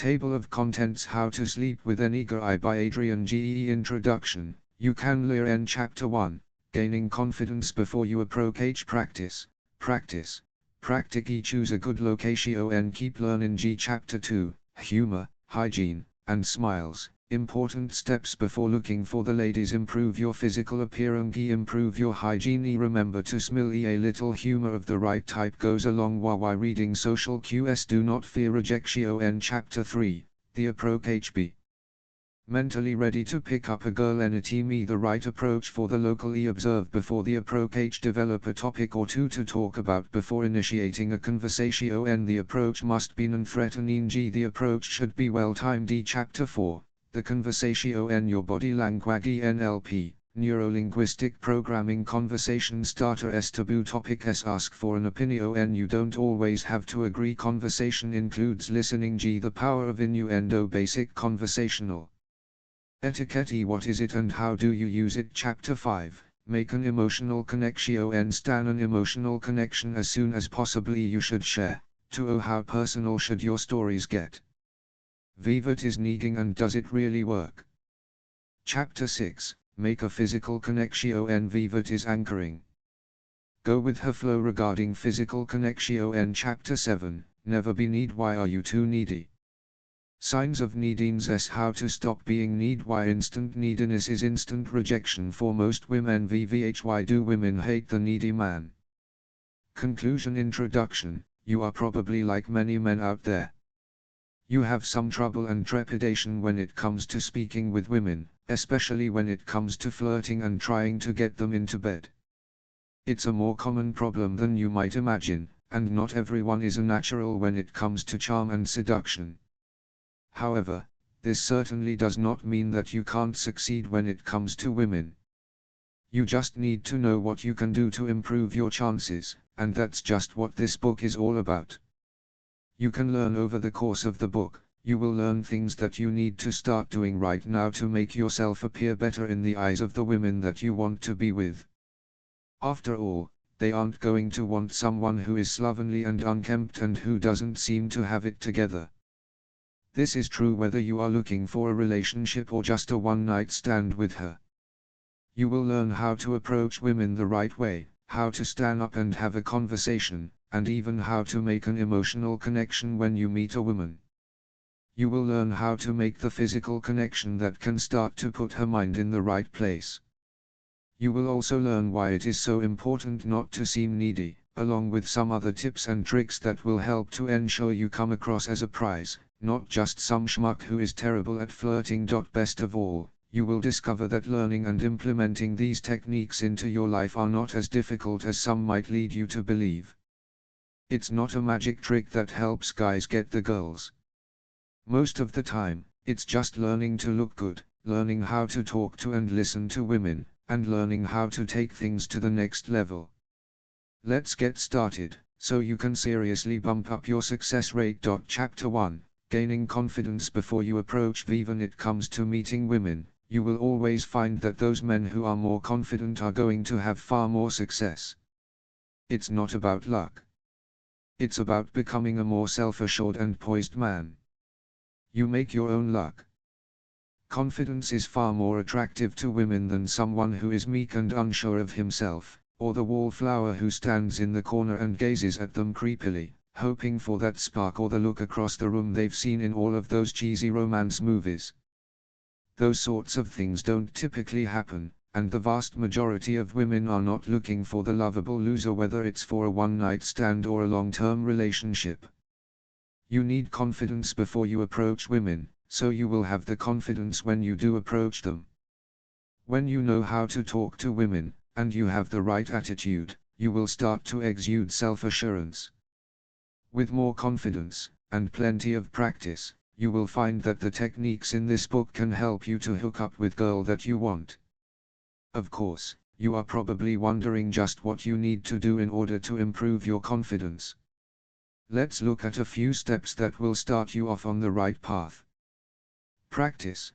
Table of Contents: How to Sleep with an Eager Eye by Adrian G. Introduction. You can learn Chapter 1, Gaining Confidence Before You Approach. Practice. Practically choose a good location and keep learning. Chapter 2, Humor, Hygiene, and Smiles. Important steps before looking for the ladies. Improve your physical appearance. Improve your hygiene. Remember to smile. A little humor of the right type goes a long way while reading social cues. Do not fear rejection. Chapter 3, The Approach. Be mentally ready to pick up a girl anytime. The right approach for the locally observe before the approach. Develop a topic or two to talk about before initiating a conversation. The approach must be non-threatening. The approach should be well timed. Chapter 4, The Conversation. Your Body Language. NLP, Neuro-Linguistic Programming. Conversation starter. Taboo topic. Ask for an opinion. You don't always have to agree. Conversation includes listening. The power of innuendo. Basic conversational etiquette. What is it and how do you use it? Chapter 5, Make an emotional connection. Stan an emotional connection as soon as possibly. You should share. How personal should your stories get? What is needing and does it really work? Chapter 6, Make a physical connection. What is anchoring? Go with her flow regarding physical connection. Chapter 7, Never be need. Why are you too needy? Signs of neediness. How to stop being need. Why instant neediness is instant rejection for most women. Why do women hate the needy man? Conclusion. Introduction. You are probably like many men out there. You have some trouble and trepidation when it comes to speaking with women, especially when it comes to flirting and trying to get them into bed. It's a more common problem than you might imagine, and not everyone is a natural when it comes to charm and seduction. However, this certainly does not mean that you can't succeed when it comes to women. You just need to know what you can do to improve your chances, and that's just what this book is all about. You can learn over the course of the book. You will learn things that you need to start doing right now to make yourself appear better in the eyes of the women that you want to be with. After all, they aren't going to want someone who is slovenly and unkempt and who doesn't seem to have it together. This is true whether you are looking for a relationship or just a one-night stand with her. You will learn how to approach women the right way, how to stand up and have a conversation, and even how to make an emotional connection when you meet a woman. You will learn how to make the physical connection that can start to put her mind in the right place. You will also learn why it is so important not to seem needy, along with some other tips and tricks that will help to ensure you come across as a prize, not just some schmuck who is terrible at flirting. Best of all, you will discover that learning and implementing these techniques into your life are not as difficult as some might lead you to believe. It's not a magic trick that helps guys get the girls. Most of the time, it's just learning to look good, learning how to talk to and listen to women, and learning how to take things to the next level. Let's get started, so you can seriously bump up your success rate. Chapter 1, Gaining Confidence Before You Approach. When it comes to meeting women, you will always find that those men who are more confident are going to have far more success. It's not about luck. It's about becoming a more self-assured and poised man. You make your own luck. Confidence is far more attractive to women than someone who is meek and unsure of himself, or the wallflower who stands in the corner and gazes at them creepily, hoping for that spark or the look across the room they've seen in all of those cheesy romance movies. Those sorts of things don't typically happen, and the vast majority of women are not looking for the lovable loser, whether it's for a one-night stand or a long-term relationship. You need confidence before you approach women, so you will have the confidence when you do approach them. When you know how to talk to women, and you have the right attitude, you will start to exude self-assurance. With more confidence, and plenty of practice, you will find that the techniques in this book can help you to hook up with girl that you want. Of course, you are probably wondering just what you need to do in order to improve your confidence. Let's look at a few steps that will start you off on the right path. Practice.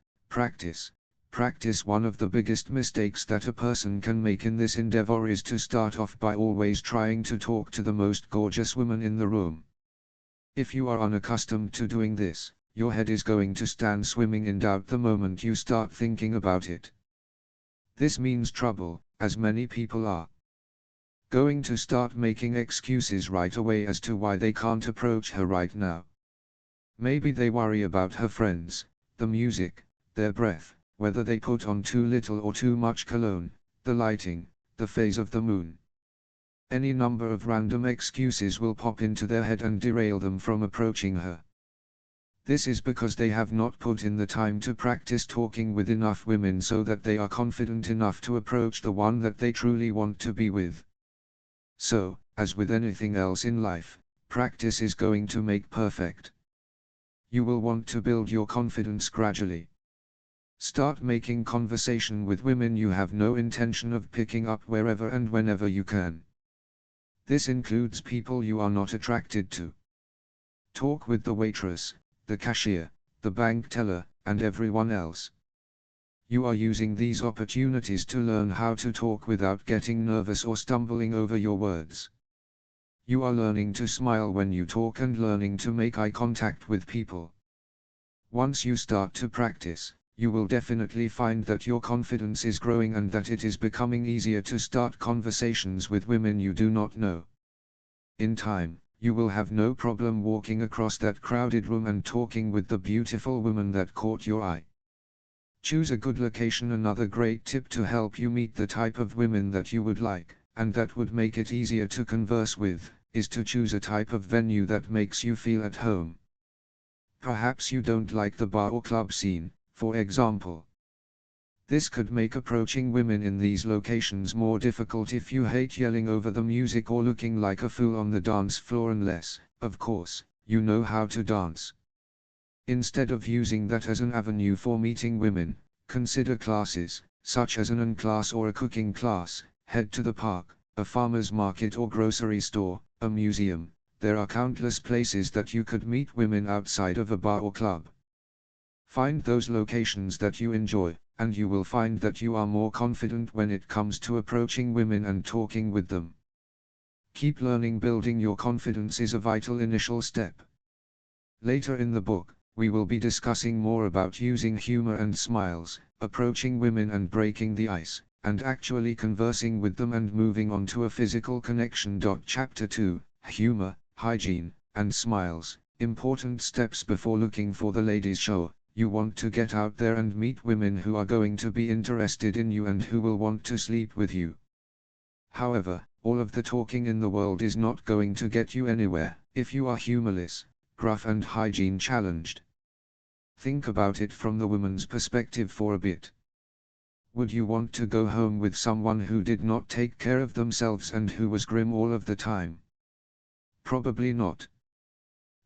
One of the biggest mistakes that a person can make in this endeavor is to start off by always trying to talk to the most gorgeous woman in the room. If you are unaccustomed to doing this, Your head is going to stand swimming in doubt the moment you start thinking about it. This means trouble, as many people are going to start making excuses right away as to why they can't approach her right now. Maybe they worry about her friends, the music, their breath, whether they put on too little or too much cologne, the lighting, the phase of the moon. Any number of random excuses will pop into their head and derail them from approaching her. This is because they have not put in the time to practice talking with enough women so that they are confident enough to approach the one that they truly want to be with. So, as with anything else in life, practice is going to make perfect. You will want to build your confidence gradually. Start making conversation with women you have no intention of picking up wherever and whenever you can. This includes people you are not attracted to. Talk with the waitress, the cashier, the bank teller, and everyone else. You are using these opportunities to learn how to talk without getting nervous or stumbling over your words. You are learning to smile when you talk and learning to make eye contact with people. Once you start to practice, you will definitely find that your confidence is growing and that it is becoming easier to start conversations with women you do not know. In time, you will have no problem walking across that crowded room and talking with the beautiful woman that caught your eye. Choose a good location. Another great tip to help you meet the type of women that you would like, and that would make it easier to converse with, is to choose a type of venue that makes you feel at home. Perhaps you don't like the bar or club scene, for example. This could make approaching women in these locations more difficult if you hate yelling over the music or looking like a fool on the dance floor unless, of course, you know how to dance. Instead of using that as an avenue for meeting women, consider classes, such as an art class or a cooking class. Head to the park, a farmer's market or grocery store, a museum. There are countless places that you could meet women outside of a bar or club. Find those locations that you enjoy, and you will find that you are more confident when it comes to approaching women and talking with them. Keep learning. Building your confidence is a vital initial step. Later in the book, we will be discussing more about using humor and smiles, approaching women and breaking the ice, and actually conversing with them and moving on to a physical connection. Chapter 2, Humor, Hygiene, and Smiles, Important Steps Before Looking for the Ladies' Show. You want to get out there and meet women who are going to be interested in you and who will want to sleep with you. However, all of the talking in the world is not going to get you anywhere, if you are humorless, gruff and hygiene challenged. Think about it from the woman's perspective for a bit. Would you want to go home with someone who did not take care of themselves and who was grim all of the time? Probably not.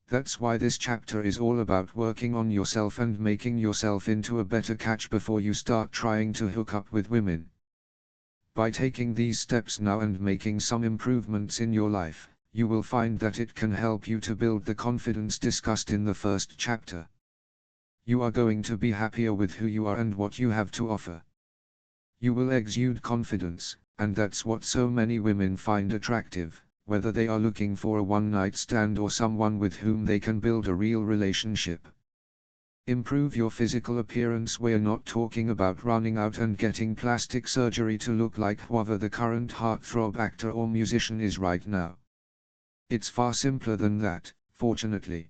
That's why this chapter is all about working on yourself and making yourself into a better catch before you start trying to hook up with women. By taking these steps now and making some improvements in your life, you will find that it can help you to build the confidence discussed in the first chapter. You are going to be happier with who you are and what you have to offer. You will exude confidence, and that's what so many women find attractive, whether they are looking for a one-night stand or someone with whom they can build a real relationship. Improve your physical appearance. We're not talking about running out and getting plastic surgery to look like whoever the current heartthrob actor or musician is right now. It's far simpler than that, fortunately.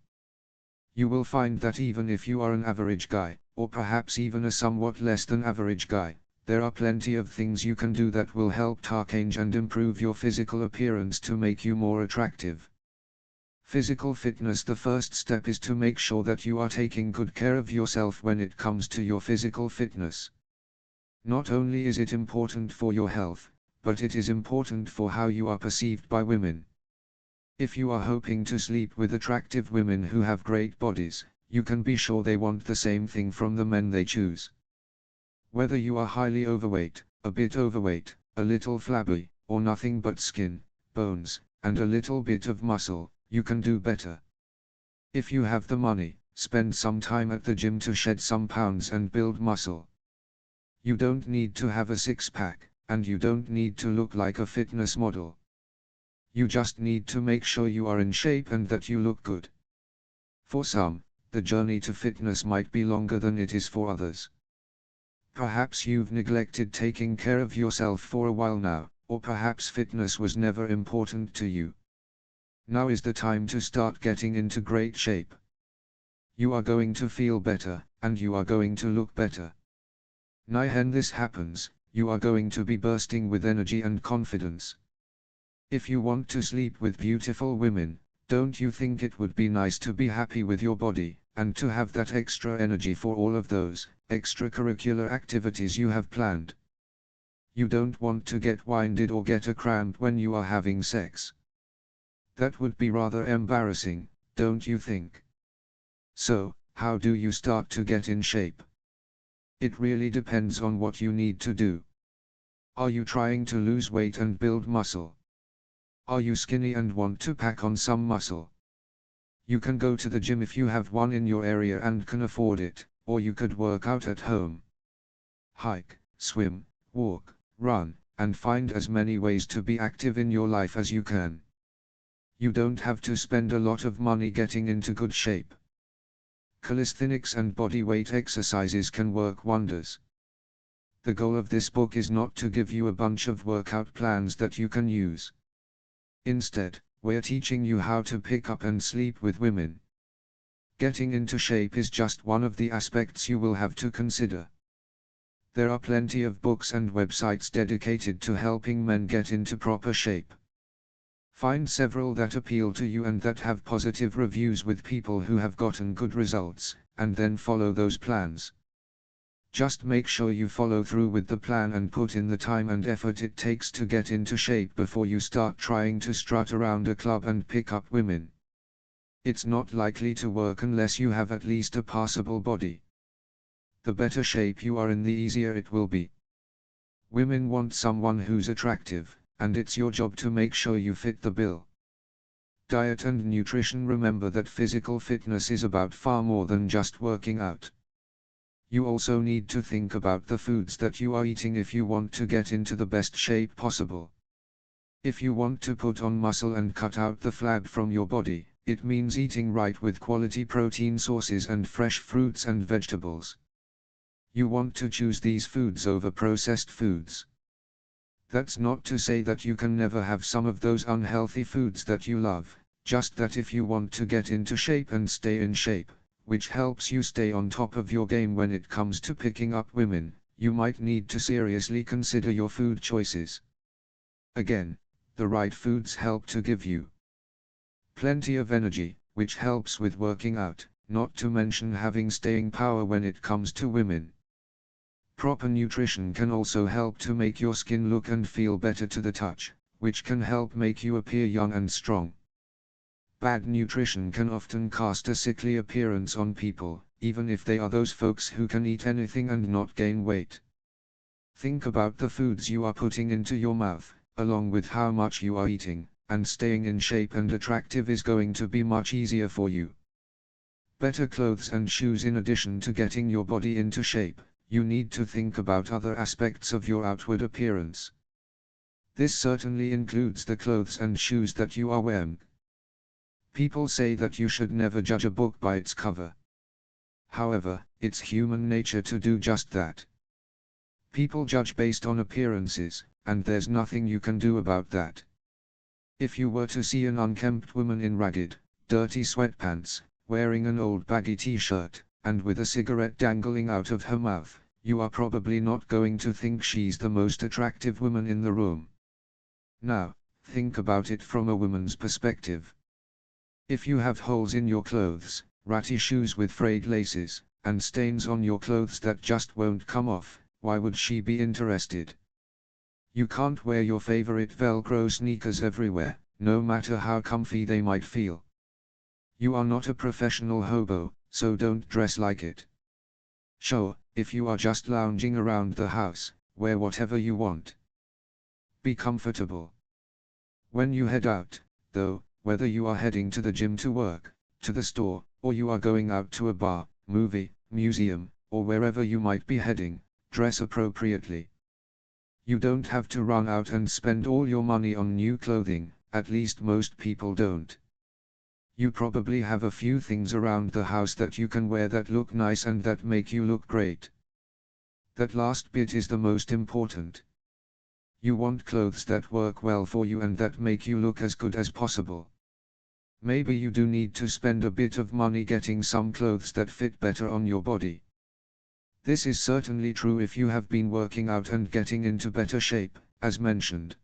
You will find that even if you are an average guy, or perhaps even a somewhat less than average guy, there are plenty of things you can do that will help change and improve your physical appearance to make you more attractive. Physical fitness. The first step is to make sure that you are taking good care of yourself when it comes to your physical fitness. Not only is it important for your health, but it is important for how you are perceived by women. If you are hoping to sleep with attractive women who have great bodies, you can be sure they want the same thing from the men they choose. Whether you are highly overweight, a bit overweight, a little flabby, or nothing but skin, bones, and a little bit of muscle, you can do better. If you have the money, spend some time at the gym to shed some pounds and build muscle. You don't need to have a six-pack, and you don't need to look like a fitness model. You just need to make sure you are in shape and that you look good. For some, the journey to fitness might be longer than it is for others. Perhaps you've neglected taking care of yourself for a while now, or perhaps fitness was never important to you. Now is the time to start getting into great shape. You are going to feel better, and you are going to look better. When this happens, you are going to be bursting with energy and confidence. If you want to sleep with beautiful women, don't you think it would be nice to be happy with your body, and to have that extra energy for all of those extracurricular activities you have planned? You don't want to get winded or get a cramp when you are having sex. That would be rather embarrassing, don't you think? So, how do you start to get in shape? It really depends on what you need to do. Are you trying to lose weight and build muscle? Are you skinny and want to pack on some muscle? You can go to the gym if you have one in your area and can afford it, or you could work out at home. Hike, swim, walk, run, and find as many ways to be active in your life as you can. You don't have to spend a lot of money getting into good shape. Calisthenics and body weight exercises can work wonders. The goal of this book is not to give you a bunch of workout plans that you can use. Instead, we're teaching you how to pick up and sleep with women. Getting into shape is just one of the aspects you will have to consider. There are plenty of books and websites dedicated to helping men get into proper shape. Find several that appeal to you and that have positive reviews with people who have gotten good results, and then follow those plans. Just make sure you follow through with the plan and put in the time and effort it takes to get into shape before you start trying to strut around a club and pick up women. It's not likely to work unless you have at least a passable body. The better shape you are in, the easier it will be. Women want someone who's attractive, and it's your job to make sure you fit the bill. Diet and nutrition. Remember that physical fitness is about far more than just working out. You also need to think about the foods that you are eating if you want to get into the best shape possible. If you want to put on muscle and cut out the flab from your body, it means eating right with quality protein sources and fresh fruits and vegetables. You want to choose these foods over processed foods. That's not to say that you can never have some of those unhealthy foods that you love, just that if you want to get into shape and stay in shape, which helps you stay on top of your game when it comes to picking up women, you might need to seriously consider your food choices. Again, the right foods help to give you plenty of energy, which helps with working out, not to mention having staying power when it comes to women. Proper nutrition can also help to make your skin look and feel better to the touch, which can help make you appear young and strong. Bad nutrition can often cast a sickly appearance on people, even if they are those folks who can eat anything and not gain weight. Think about the foods you are putting into your mouth, along with how much you are eating, and staying in shape and attractive is going to be much easier for you. Better clothes and shoes. In addition to getting your body into shape, you need to think about other aspects of your outward appearance. This certainly includes the clothes and shoes that you are wearing. People say that you should never judge a book by its cover. However, it's human nature to do just that. People judge based on appearances, and there's nothing you can do about that. If you were to see an unkempt woman in ragged, dirty sweatpants, wearing an old baggy t-shirt, and with a cigarette dangling out of her mouth, you are probably not going to think she's the most attractive woman in the room. Now, think about it from a woman's perspective. If you have holes in your clothes, ratty shoes with frayed laces, and stains on your clothes that just won't come off, why would she be interested? You can't wear your favorite Velcro sneakers everywhere, no matter how comfy they might feel. You are not a professional hobo, so don't dress like it. Sure, if you are just lounging around the house, wear whatever you want. Be comfortable. When you head out, though, whether you are heading to the gym to work, to the store, or you are going out to a bar, movie, museum, or wherever you might be heading, dress appropriately. You don't have to run out and spend all your money on new clothing, at least most people don't. You probably have a few things around the house that you can wear that look nice and that make you look great. That last bit is the most important. You want clothes that work well for you and that make you look as good as possible. Maybe you do need to spend a bit of money getting some clothes that fit better on your body. This is certainly true if you have been working out and getting into better shape, as mentioned.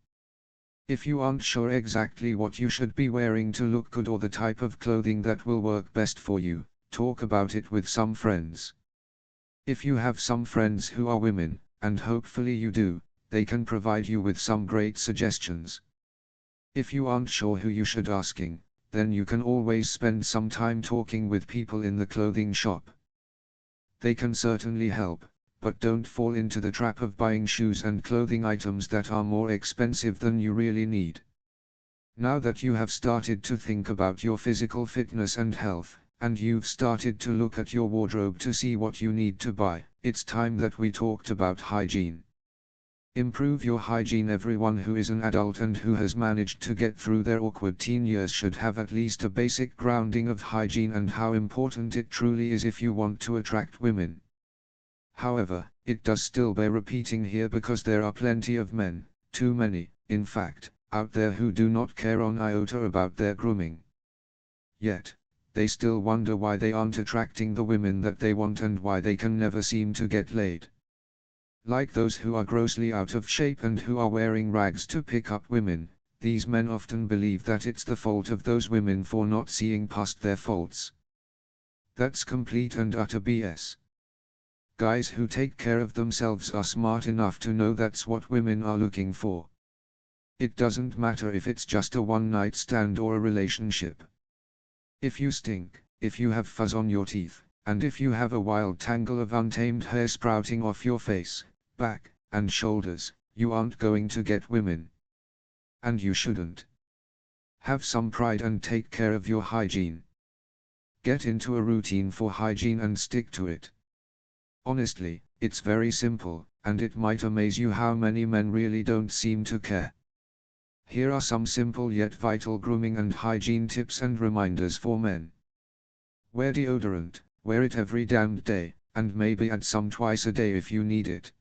If you aren't sure exactly what you should be wearing to look good or the type of clothing that will work best for you, talk about it with some friends. If you have some friends who are women, and hopefully you do, they can provide you with some great suggestions. If you aren't sure who you should asking, then you can always spend some time talking with people in the clothing shop. They can certainly help, but don't fall into the trap of buying shoes and clothing items that are more expensive than you really need. Now that you have started to think about your physical fitness and health, and you've started to look at your wardrobe to see what you need to buy, it's time that we talked about hygiene. Improve your hygiene. Everyone who is an adult and who has managed to get through their awkward teen years should have at least a basic grounding of hygiene and how important it truly is if you want to attract women. However, it does still bear repeating here because there are plenty of men, too many, in fact, out there who do not care an iota about their grooming. Yet, they still wonder why they aren't attracting the women that they want and why they can never seem to get laid. Like those who are grossly out of shape and who are wearing rags to pick up women, these men often believe that it's the fault of those women for not seeing past their faults. That's complete and utter BS. Guys who take care of themselves are smart enough to know that's what women are looking for. It doesn't matter if it's just a one-night stand or a relationship. If you stink, if you have fuzz on your teeth, and if you have a wild tangle of untamed hair sprouting off your face, back, and shoulders, you aren't going to get women. And you shouldn't. Have some pride and take care of your hygiene. Get into a routine for hygiene and stick to it. Honestly, it's very simple, and it might amaze you how many men really don't seem to care. Here are some simple yet vital grooming and hygiene tips and reminders for men. Wear deodorant, wear it every damned day, and maybe add some twice a day if you need it.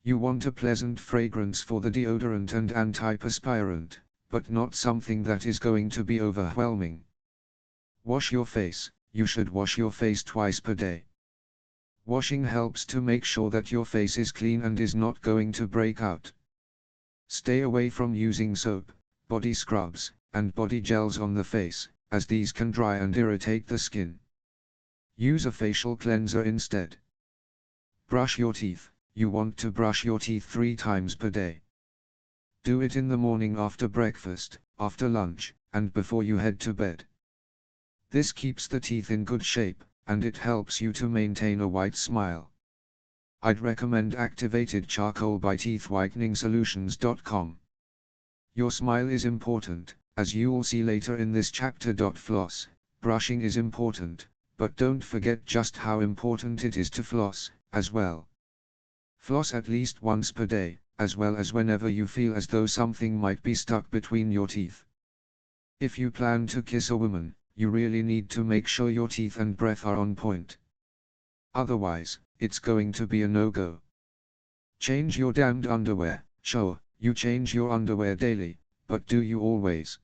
You want a pleasant fragrance for the deodorant and antiperspirant, but not something that is going to be overwhelming. Wash your face. You should wash your face twice per day. Washing helps to make sure that your face is clean and is not going to break out. Stay away from using soap, body scrubs, and body gels on the face, as these can dry and irritate the skin. Use a facial cleanser instead. Brush your teeth. You want to brush your teeth 3 times per day. Do it in the morning after breakfast, after lunch, and before you head to bed. This keeps the teeth in good shape, and it helps you to maintain a white smile. I'd recommend activated charcoal by teethwhiteningsolutions.com. Your smile is important, as you'll see later in this chapter. Floss. Brushing is important, but don't forget just how important it is to floss, as well. Floss at least once per day, as well as whenever you feel as though something might be stuck between your teeth. If you plan to kiss a woman, you really need to make sure your teeth and breath are on point. Otherwise, it's going to be a no-go. Change your damned underwear. Sure, you change your underwear daily, but do you always?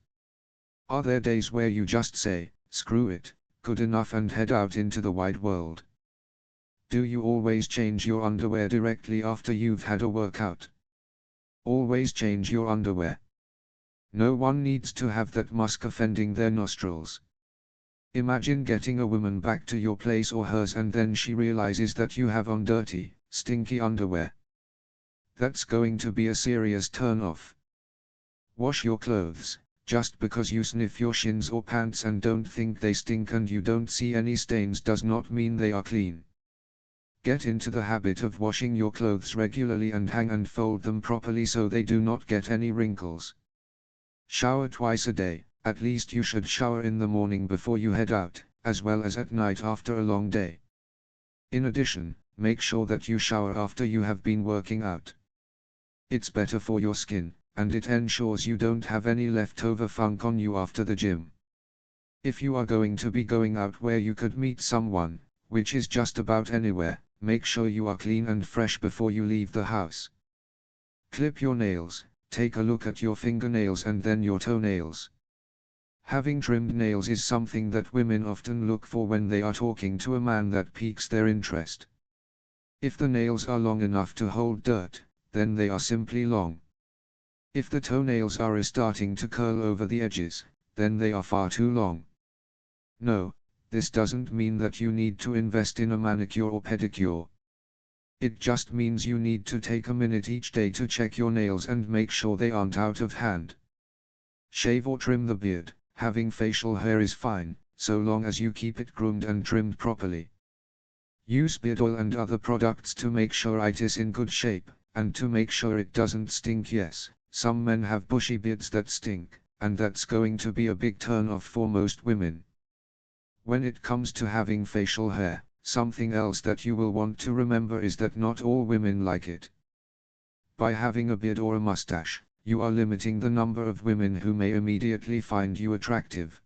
Are there days where you just say, screw it, good enough, and head out into the wide world? Do you always change your underwear directly after you've had a workout? Always change your underwear. No one needs to have that musk offending their nostrils. Imagine getting a woman back to your place or hers and then she realizes that you have on dirty, stinky underwear. That's going to be a serious turn-off. Wash your clothes. Just because you sniff your shins or pants and don't think they stink and you don't see any stains does not mean they are clean. Get into the habit of washing your clothes regularly and hang and fold them properly so they do not get any wrinkles. Shower twice a day. At least you should shower in the morning before you head out, as well as at night after a long day. In addition, make sure that you shower after you have been working out. It's better for your skin, and it ensures you don't have any leftover funk on you after the gym. If you are going to be going out where you could meet someone, which is just about anywhere, make sure you are clean and fresh before you leave the house. Clip your nails, take a look at your fingernails and then your toenails. Having trimmed nails is something that women often look for when they are talking to a man that piques their interest. If the nails are long enough to hold dirt, then they are simply long. If the toenails are starting to curl over the edges, then they are far too long. No, this doesn't mean that you need to invest in a manicure or pedicure. It just means you need to take a minute each day to check your nails and make sure they aren't out of hand. Shave or trim the beard. Having facial hair is fine, so long as you keep it groomed and trimmed properly. Use beard oil and other products to make sure it is in good shape, and to make sure it doesn't stink. Yes, some men have bushy beards that stink, and that's going to be a big turn off for most women. When it comes to having facial hair, something else that you will want to remember is that not all women like it. By having a beard or a mustache, you are limiting the number of women who may immediately find you attractive.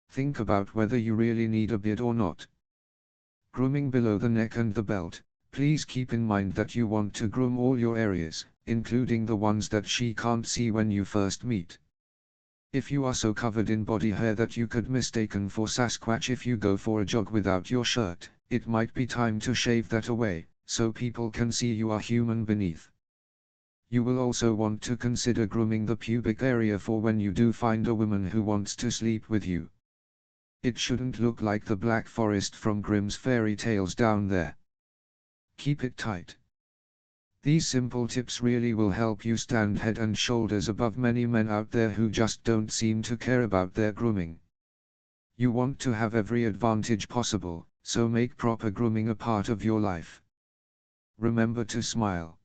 Think about whether you really need a beard or not. Grooming below the neck and the belt. Please keep in mind that you want to groom all your areas, including the ones that she can't see when you first meet. If you are so covered in body hair that you could mistaken for Sasquatch if you go for a jog without your shirt, it might be time to shave that away, so people can see you are human beneath. You will also want to consider grooming the pubic area for when you do find a woman who wants to sleep with you. It shouldn't look like the Black Forest from Grimm's fairy tales down there. Keep it tight. These simple tips really will help you stand head and shoulders above many men out there who just don't seem to care about their grooming. You want to have every advantage possible, so make proper grooming a part of your life. Remember to smile.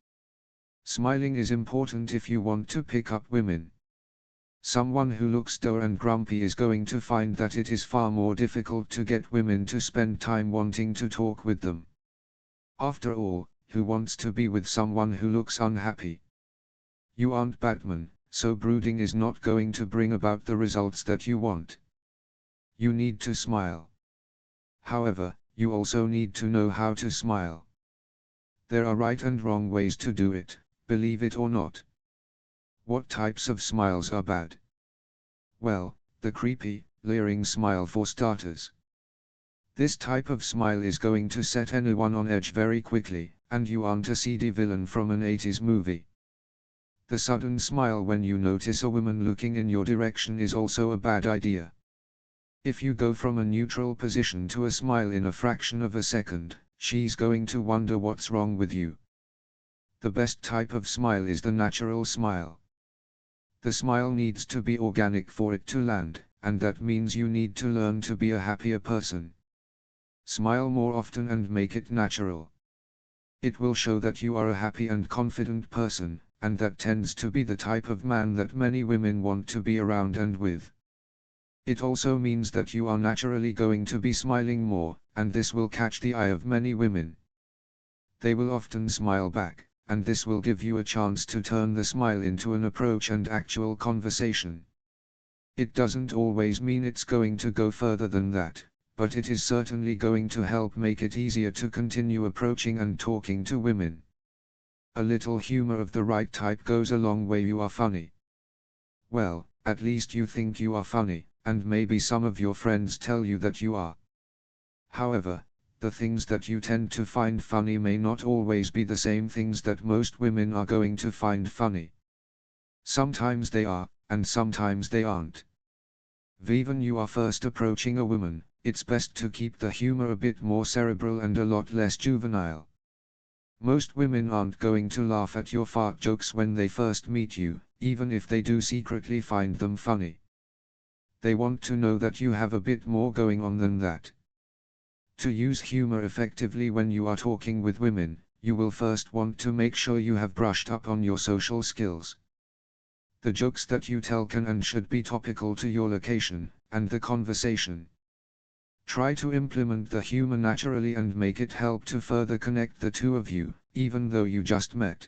Smiling is important if you want to pick up women. Someone who looks dour and grumpy is going to find that it is far more difficult to get women to spend time wanting to talk with them. After all, who wants to be with someone who looks unhappy? You aren't Batman, so brooding is not going to bring about the results that you want. You need to smile. However, you also need to know how to smile. There are right and wrong ways to do it, believe it or not. What types of smiles are bad? Well, the creepy, leering smile for starters. This type of smile is going to set anyone on edge very quickly, and you aren't a seedy villain from an 80s movie. The sudden smile when you notice a woman looking in your direction is also a bad idea. If you go from a neutral position to a smile in a fraction of a second, she's going to wonder what's wrong with you. The best type of smile is the natural smile. The smile needs to be organic for it to land, and that means you need to learn to be a happier person. Smile more often and make it natural. It will show that you are a happy and confident person, and that tends to be the type of man that many women want to be around and with. It also means that you are naturally going to be smiling more, and this will catch the eye of many women. They will often smile back, and this will give you a chance to turn the smile into an approach and actual conversation. It doesn't always mean it's going to go further than that, but it is certainly going to help make it easier to continue approaching and talking to women. A little humor of the right type goes a long way. You are funny. Well, at least you think you are funny, and maybe some of your friends tell you that you are. However, the things that you tend to find funny may not always be the same things that most women are going to find funny. Sometimes they are, and sometimes they aren't. When you are first approaching a woman, it's best to keep the humor a bit more cerebral and a lot less juvenile. Most women aren't going to laugh at your fart jokes when they first meet you, even if they do secretly find them funny. They want to know that you have a bit more going on than that. To use humor effectively when you are talking with women, you will first want to make sure you have brushed up on your social skills. The jokes that you tell can and should be topical to your location and the conversation. Try to implement the humor naturally and make it help to further connect the two of you, even though you just met.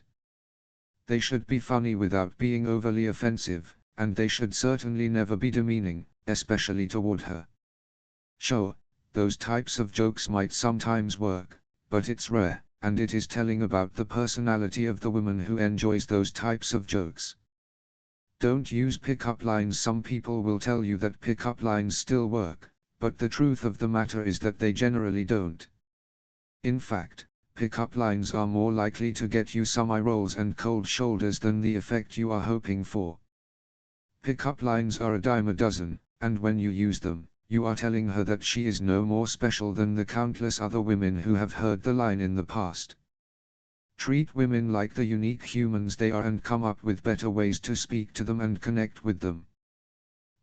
They should be funny without being overly offensive, and they should certainly never be demeaning, especially toward her. Sure, those types of jokes might sometimes work, but it's rare, and it is telling about the personality of the woman who enjoys those types of jokes. Don't use pickup lines. Some people will tell you that pickup lines still work, but the truth of the matter is that they generally don't. In fact, pickup lines are more likely to get you some eye rolls and cold shoulders than the effect you are hoping for. Pickup lines are a dime a dozen, and when you use them, you are telling her that she is no more special than the countless other women who have heard the line in the past. Treat women like the unique humans they are and come up with better ways to speak to them and connect with them.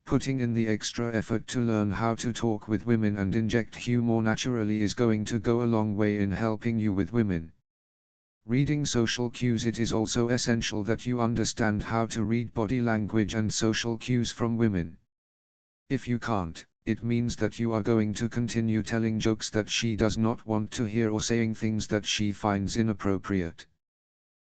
Putting in the extra effort to learn how to talk with women and inject humor naturally is going to go a long way in helping you with women. Reading social cues. It is also essential that you understand how to read body language and social cues from women. If you can't, it means that you are going to continue telling jokes that she does not want to hear or saying things that she finds inappropriate.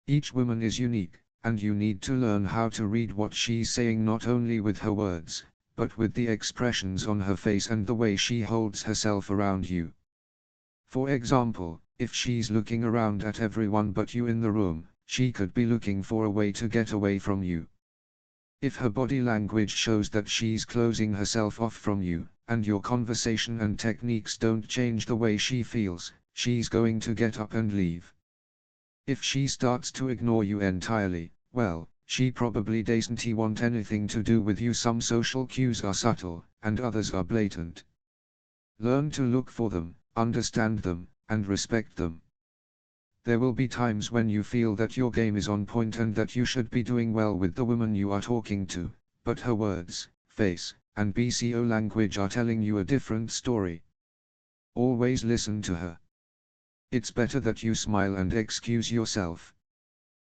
Each woman is unique, and you need to learn how to read what she's saying not only with her words, but with the expressions on her face and the way she holds herself around you. For example, if she's looking around at everyone but you in the room, she could be looking for a way to get away from you. If her body language shows that she's closing herself off from you, and your conversation and techniques don't change the way she feels, she's going to get up and leave. If she starts to ignore you entirely, well, she probably doesn't want anything to do with you. Some social cues are subtle, and others are blatant. Learn to look for them, understand them, and respect them. There will be times when you feel that your game is on point and that you should be doing well with the woman you are talking to, but her words, face, and BCO language are telling you a different story. Always listen to her. It's better that you smile and excuse yourself.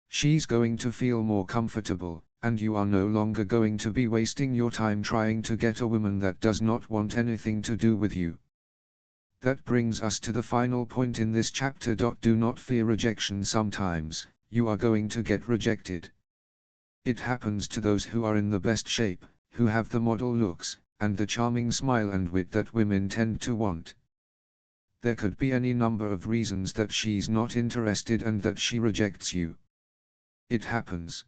She's going to feel more comfortable, and you are no longer going to be wasting your time trying to get a woman that does not want anything to do with you. That brings us to the final point in this chapter. Do not fear rejection. Sometimes, you are going to get rejected. It happens to those who are in the best shape, who have the model looks, and the charming smile and wit that women tend to want. There could be any number of reasons that she's not interested and that she rejects you. It happens.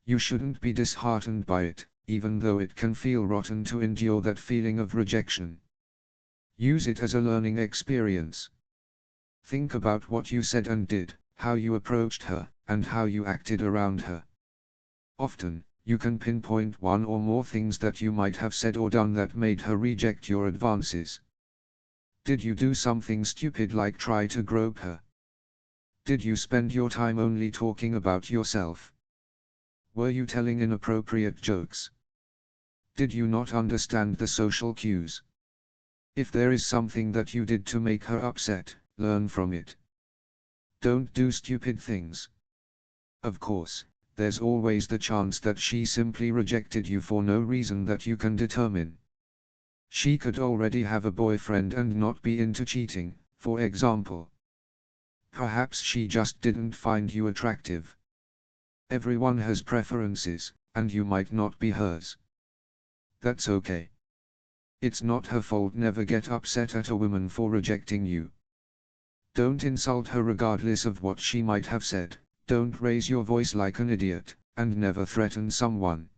You shouldn't be disheartened by it, even though it can feel rotten to endure that feeling of rejection. Use it as a learning experience. Think about what you said and did, how you approached her, and how you acted around her. Often, you can pinpoint one or more things that you might have said or done that made her reject your advances. Did you do something stupid like try to grope her? Did you spend your time only talking about yourself? Were you telling inappropriate jokes? Did you not understand the social cues? If there is something that you did to make her upset, learn from it. Don't do stupid things. Of course, there's always the chance that she simply rejected you for no reason that you can determine. She could already have a boyfriend and not be into cheating, for example. Perhaps she just didn't find you attractive. Everyone has preferences, and you might not be hers. That's okay. It's not her fault. Never get upset at a woman for rejecting you. Don't insult her regardless of what she might have said, don't raise your voice like an idiot, and never threaten someone.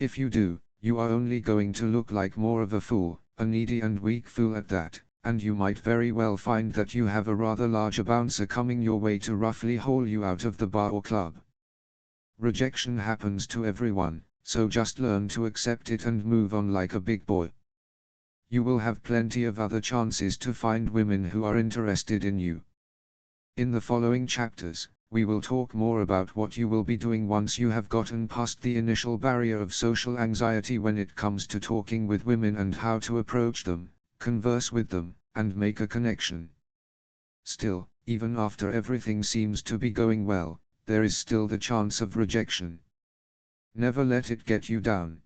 If you do, you are only going to look like more of a fool, a needy and weak fool at that, and you might very well find that you have a rather larger bouncer coming your way to roughly haul you out of the bar or club. Rejection happens to everyone, so just learn to accept it and move on like a big boy. You will have plenty of other chances to find women who are interested in you. In the following chapters, we will talk more about what you will be doing once you have gotten past the initial barrier of social anxiety when it comes to talking with women and how to approach them, converse with them, and make a connection. Still, even after everything seems to be going well, there is still the chance of rejection. Never let it get you down.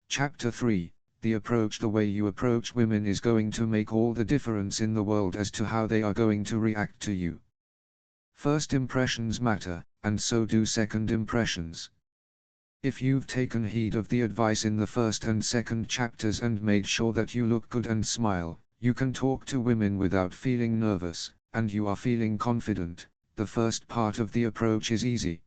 Chapter 3. The approach. The way you approach women is going to make all the difference in the world as to how they are going to react to you. First impressions matter, and so do second impressions. If you've taken heed of the advice in the first and second chapters and made sure that you look good and smile, you can talk to women without feeling nervous, and you are feeling confident. The first part of the approach is easy.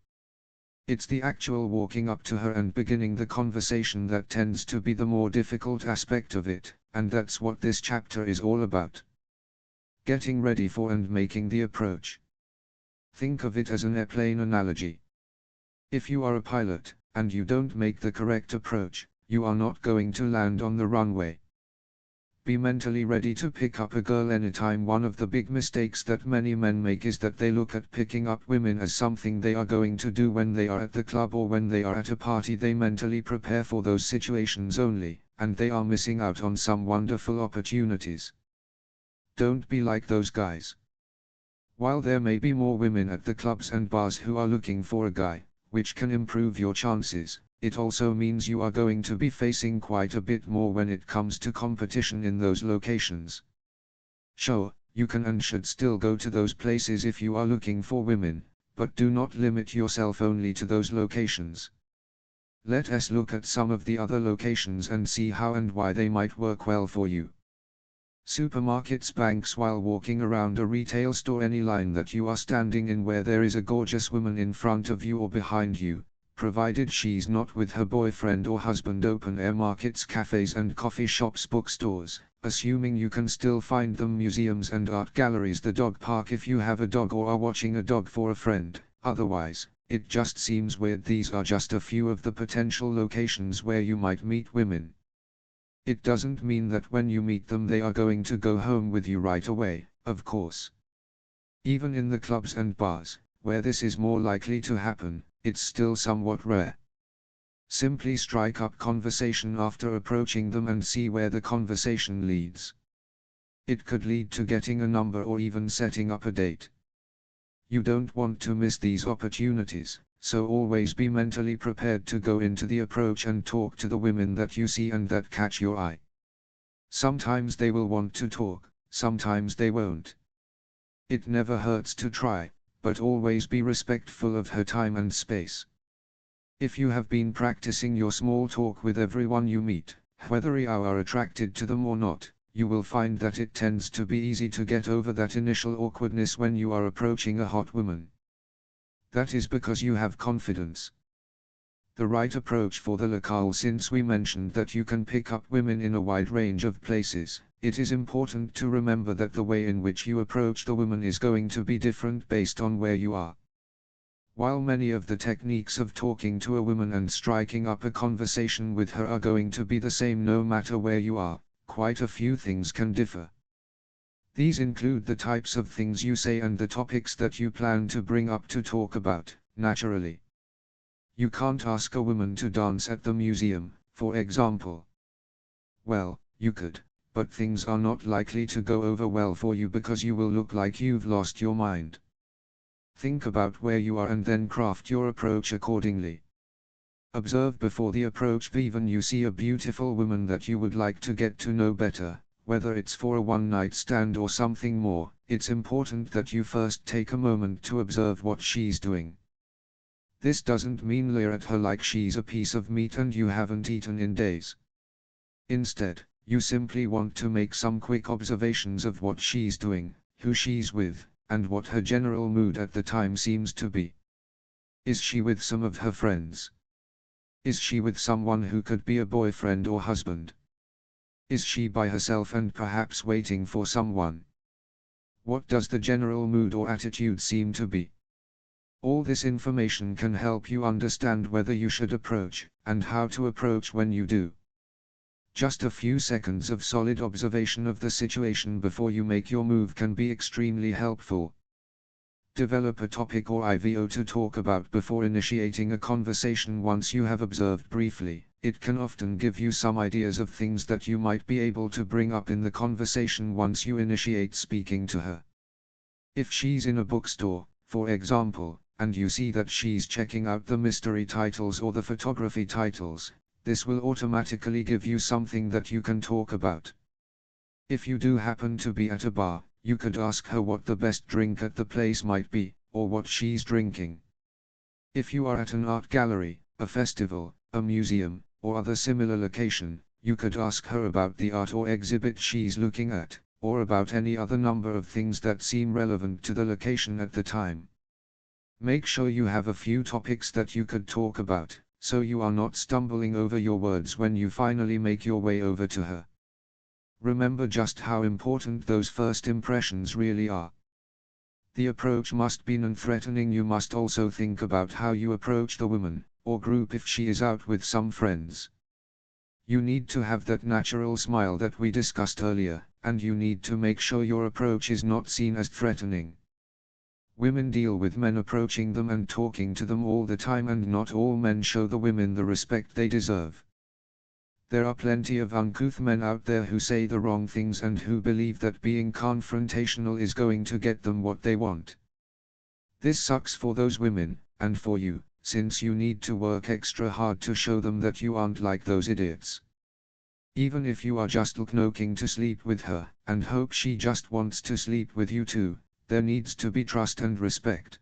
It's the actual walking up to her and beginning the conversation that tends to be the more difficult aspect of it, and that's what this chapter is all about. Getting ready for and making the approach. Think of it as an airplane analogy. If you are a pilot, and you don't make the correct approach, you are not going to land on the runway. Be mentally ready to pick up a girl anytime. One of the big mistakes that many men make is that they look at picking up women as something they are going to do when they are at the club or when they are at a party. They mentally prepare for those situations only, and they are missing out on some wonderful opportunities. Don't be like those guys. While there may be more women at the clubs and bars who are looking for a guy, which can improve your chances, it also means you are going to be facing quite a bit more when it comes to competition in those locations. Sure, you can and should still go to those places if you are looking for women, but do not limit yourself only to those locations. Let us look at some of the other locations and see how and why they might work well for you. Supermarkets, banks. While walking around a retail store, any line that you are standing in where there is a gorgeous woman in front of you or behind you, provided she's not with her boyfriend or husband. Open air markets, cafes and coffee shops, bookstores, assuming you can still find them, museums and art galleries, the dog park if you have a dog or are watching a dog for a friend. Otherwise, it just seems weird. These are just a few of the potential locations where you might meet women. It doesn't mean that when you meet them they are going to go home with you right away, of course. Even in the clubs and bars, where this is more likely to happen, it's still somewhat rare. Simply strike up conversation after approaching them and see where the conversation leads. It could lead to getting a number or even setting up a date. You don't want to miss these opportunities, so always be mentally prepared to go into the approach and talk to the women that you see and that catch your eye. Sometimes they will want to talk, sometimes they won't. It never hurts to try, but always be respectful of her time and space. If you have been practicing your small talk with everyone you meet, whether you are attracted to them or not, you will find that it tends to be easy to get over that initial awkwardness when you are approaching a hot woman. That is because you have confidence. The right approach for the locale. Since we mentioned that you can pick up women in a wide range of places, it is important to remember that the way in which you approach the woman is going to be different based on where you are. While many of the techniques of talking to a woman and striking up a conversation with her are going to be the same no matter where you are, quite a few things can differ. These include the types of things you say and the topics that you plan to bring up to talk about. Naturally, you can't ask a woman to dance at the museum, for example. Well, you could, but things are not likely to go over well for you because you will look like you've lost your mind. Think about where you are and then craft your approach accordingly. Observe before the approach. Even you see a beautiful woman that you would like to get to know better, whether it's for a one-night stand or something more, it's important that you first take a moment to observe what she's doing. This doesn't mean leer at her like she's a piece of meat and you haven't eaten in days. Instead, you simply want to make some quick observations of what she's doing, who she's with, and what her general mood at the time seems to be. Is she with some of her friends? Is she with someone who could be a boyfriend or husband? Is she by herself and perhaps waiting for someone? What does the general mood or attitude seem to be? All this information can help you understand whether you should approach, and how to approach when you do. Just a few seconds of solid observation of the situation before you make your move can be extremely helpful. Develop a topic or IVO to talk about before initiating a conversation. Once you have observed briefly, it can often give you some ideas of things that you might be able to bring up in the conversation once you initiate speaking to her. If she's in a bookstore, for example, and you see that she's checking out the mystery titles or the photography titles, this will automatically give you something that you can talk about. If you do happen to be at a bar, you could ask her what the best drink at the place might be, or what she's drinking. If you are at an art gallery, a festival, a museum, or other similar location, you could ask her about the art or exhibit she's looking at, or about any other number of things that seem relevant to the location at the time. Make sure you have a few topics that you could talk about, so you are not stumbling over your words when you finally make your way over to her. Remember just how important those first impressions really are. The approach must be non-threatening. You must also think about how you approach the woman, or group if she is out with some friends. You need to have that natural smile that we discussed earlier, and you need to make sure your approach is not seen as threatening. Women deal with men approaching them and talking to them all the time, and not all men show the women the respect they deserve. There are plenty of uncouth men out there who say the wrong things and who believe that being confrontational is going to get them what they want. This sucks for those women, and for you, since you need to work extra hard to show them that you aren't like those idiots. Even if you are just looking to sleep with her, and hope she just wants to sleep with you too, there needs to be trust and respect.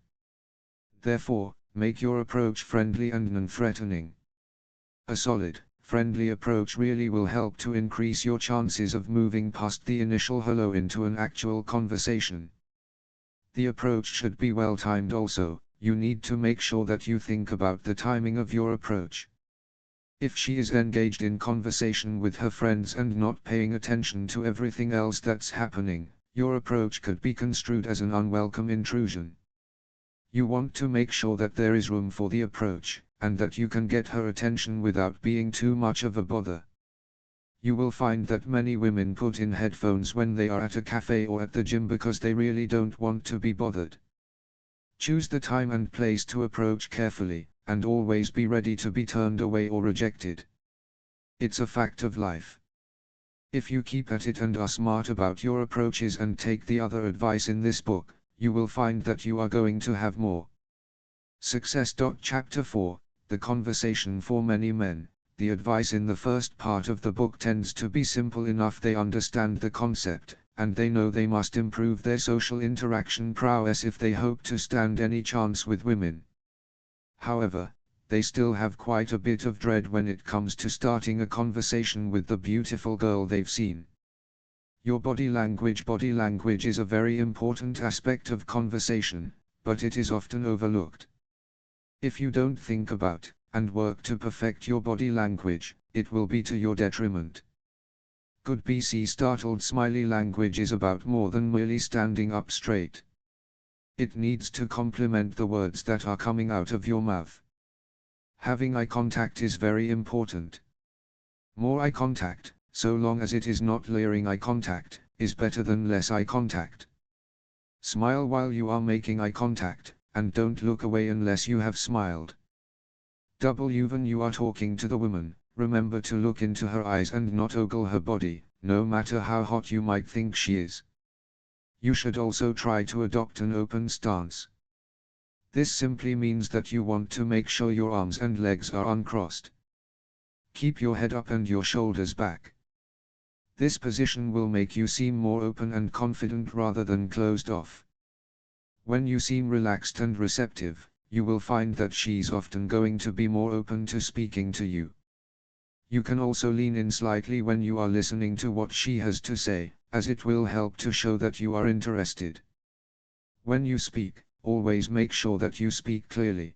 Therefore, make your approach friendly and non-threatening. A solid, friendly approach really will help to increase your chances of moving past the initial hello into an actual conversation. The approach should be well timed also. You need to make sure that you think about the timing of your approach. If she is engaged in conversation with her friends and not paying attention to everything else that's happening, your approach could be construed as an unwelcome intrusion. You want to make sure that there is room for the approach, and that you can get her attention without being too much of a bother. You will find that many women put in headphones when they are at a cafe or at the gym because they really don't want to be bothered. Choose the time and place to approach carefully, and always be ready to be turned away or rejected. It's a fact of life. If you keep at it and are smart about your approaches and take the other advice in this book, you will find that you are going to have more success. Chapter 4, The Conversation for Many Men. The advice in the first part of the book tends to be simple enough. They understand the concept, and they know they must improve their social interaction prowess if they hope to stand any chance with women. However, they still have quite a bit of dread when it comes to starting a conversation with the beautiful girl they've seen. Your body language. Body language is a very important aspect of conversation, but it is often overlooked. If you don't think about and work to perfect your body language, it will be to your detriment. Good BC startled smiley language is about more than merely standing up straight. It needs to complement the words that are coming out of your mouth. Having eye contact is very important. More eye contact, so long as it is not leering eye contact, is better than less eye contact. Smile while you are making eye contact, and don't look away unless you have smiled. When you are talking to the woman, remember to look into her eyes and not ogle her body, no matter how hot you might think she is. You should also try to adopt an open stance. This simply means that you want to make sure your arms and legs are uncrossed. Keep your head up and your shoulders back. This position will make you seem more open and confident rather than closed off. When you seem relaxed and receptive, you will find that she's often going to be more open to speaking to you. You can also lean in slightly when you are listening to what she has to say, as it will help to show that you are interested. When you speak, always make sure that you speak clearly.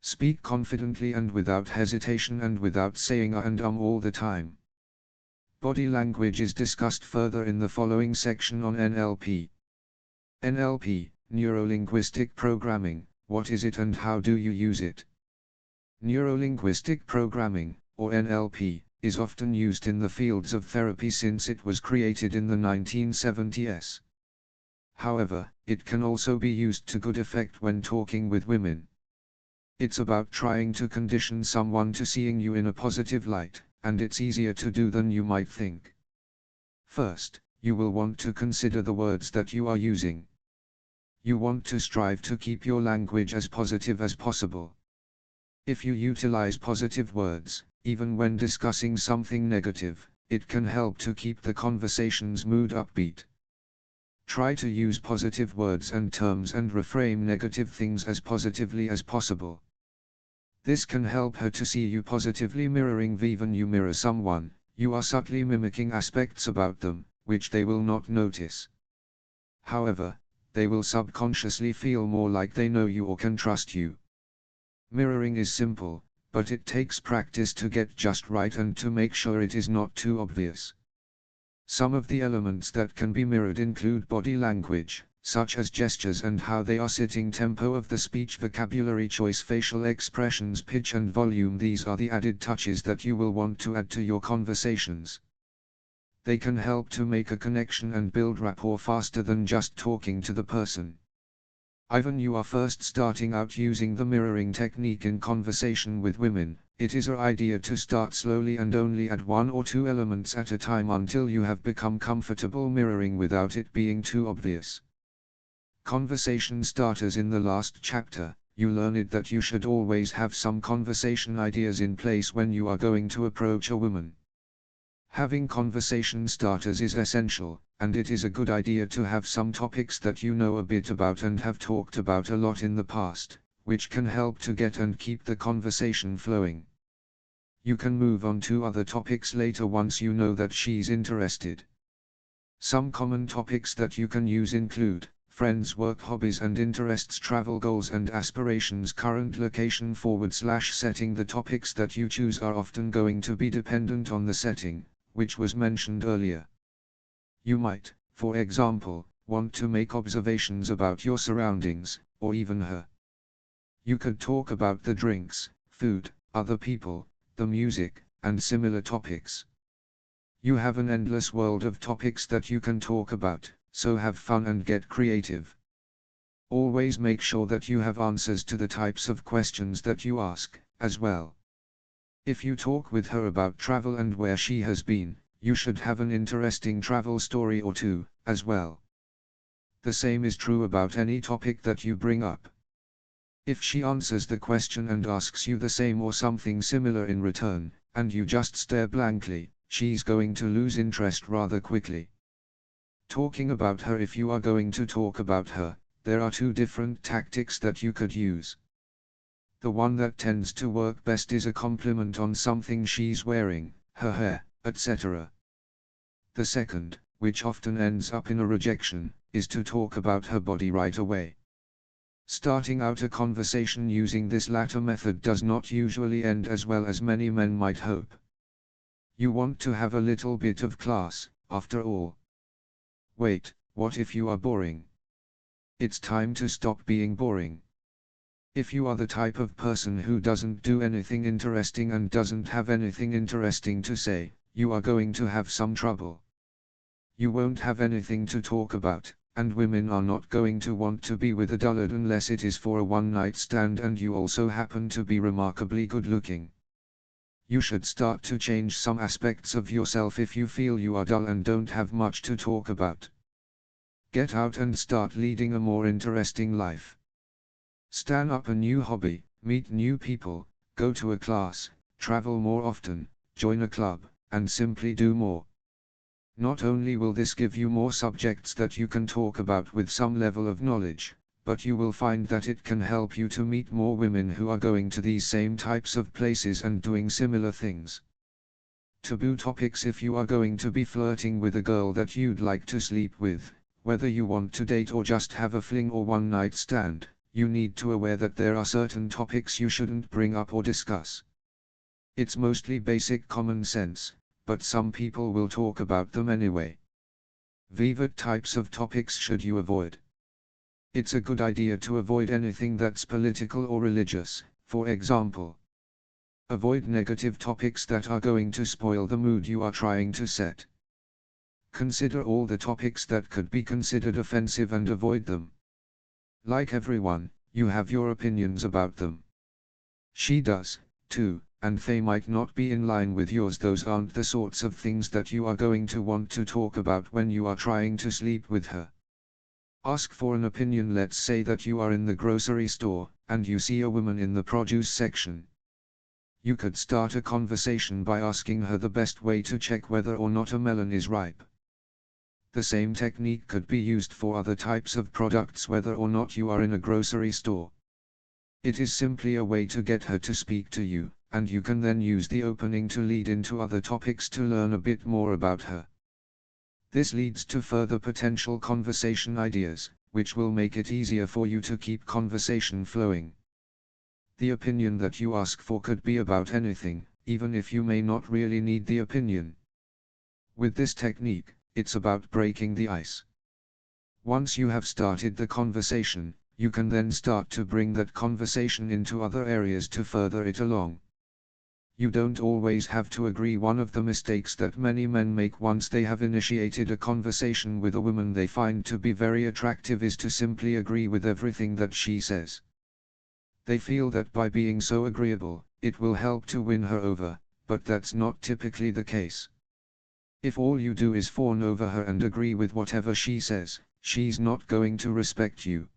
Speak confidently and without hesitation and without saying and all the time. Body language is discussed further in the following section on NLP. NLP, Neuro-Linguistic Programming, what is it and how do you use it? Neuro-Linguistic Programming, or NLP, is often used in the fields of therapy since it was created in the 1970s. However, it can also be used to good effect when talking with women. It's about trying to condition someone to seeing you in a positive light, and it's easier to do than you might think. First, you will want to consider the words that you are using. You want to strive to keep your language as positive as possible. If you utilize positive words, even when discussing something negative, it can help to keep the conversation's mood upbeat. Try to use positive words and terms and reframe negative things as positively as possible. This can help her to see you positively mirroring. When you mirror someone, you are subtly mimicking aspects about them, which they will not notice. However, they will subconsciously feel more like they know you or can trust you. Mirroring is simple, but it takes practice to get just right and to make sure it is not too obvious. Some of the elements that can be mirrored include body language, such as gestures and how they are sitting, tempo of the speech, vocabulary choice, facial expressions, pitch and volume. These are the added touches that you will want to add to your conversations. They can help to make a connection and build rapport faster than just talking to the person. Even you are first starting out using the mirroring technique in conversation with women, it is an idea to start slowly and only add 1 or 2 elements at a time until you have become comfortable mirroring without it being too obvious. Conversation starters. In the last chapter, you learned that you should always have some conversation ideas in place when you are going to approach a woman. Having conversation starters is essential, and it is a good idea to have some topics that you know a bit about and have talked about a lot in the past, which can help to get and keep the conversation flowing. You can move on to other topics later once you know that she's interested. Some common topics that you can use include friends, work, hobbies and interests, travel goals and aspirations, current location / setting. The topics that you choose are often going to be dependent on the setting, which was mentioned earlier. You might, for example, want to make observations about your surroundings, or even her. You could talk about the drinks, food, other people, the music, and similar topics. You have an endless world of topics that you can talk about, so have fun and get creative. Always make sure that you have answers to the types of questions that you ask, as well. If you talk with her about travel and where she has been, you should have an interesting travel story or two, as well. The same is true about any topic that you bring up. If she answers the question and asks you the same or something similar in return, and you just stare blankly, she's going to lose interest rather quickly. Talking about her. If you are going to talk about her, there are 2 different tactics that you could use. The one that tends to work best is a compliment on something she's wearing, her hair, etc. The second, which often ends up in a rejection, is to talk about her body right away. Starting out a conversation using this latter method does not usually end as well as many men might hope. You want to have a little bit of class, after all. Wait, what if you are boring? It's time to stop being boring. If you are the type of person who doesn't do anything interesting and doesn't have anything interesting to say, you are going to have some trouble. You won't have anything to talk about, and women are not going to want to be with a dullard unless it is for a one-night stand and you also happen to be remarkably good looking. You should start to change some aspects of yourself if you feel you are dull and don't have much to talk about. Get out and start leading a more interesting life. Stand up a new hobby, meet new people, go to a class, travel more often, join a club, and simply do more. Not only will this give you more subjects that you can talk about with some level of knowledge, but you will find that it can help you to meet more women who are going to these same types of places and doing similar things. Taboo topics. If you are going to be flirting with a girl that you'd like to sleep with, whether you want to date or just have a fling or one-night stand, you need to aware that there are certain topics you shouldn't bring up or discuss. It's mostly basic common sense, but some people will talk about them anyway. What types of topics should you avoid? It's a good idea to avoid anything that's political or religious, for example. Avoid negative topics that are going to spoil the mood you are trying to set. Consider all the topics that could be considered offensive and avoid them. Like everyone, you have your opinions about them. She does, too, and they might not be in line with yours. Those aren't the sorts of things that you are going to want to talk about when you are trying to sleep with her. Ask for an opinion. Let's say that you are in the grocery store, and you see a woman in the produce section. You could start a conversation by asking her the best way to check whether or not a melon is ripe. The same technique could be used for other types of products whether or not you are in a grocery store. It is simply a way to get her to speak to you, and you can then use the opening to lead into other topics to learn a bit more about her. This leads to further potential conversation ideas, which will make it easier for you to keep conversation flowing. The opinion that you ask for could be about anything, even if you may not really need the opinion. With this technique, it's about breaking the ice. Once you have started the conversation, you can then start to bring that conversation into other areas to further it along. You don't always have to agree. One of the mistakes that many men make once they have initiated a conversation with a woman they find to be very attractive is to simply agree with everything that she says. They feel that by being so agreeable, it will help to win her over, but that's not typically the case. If all you do is fawn over her and agree with whatever she says, she's not going to respect you.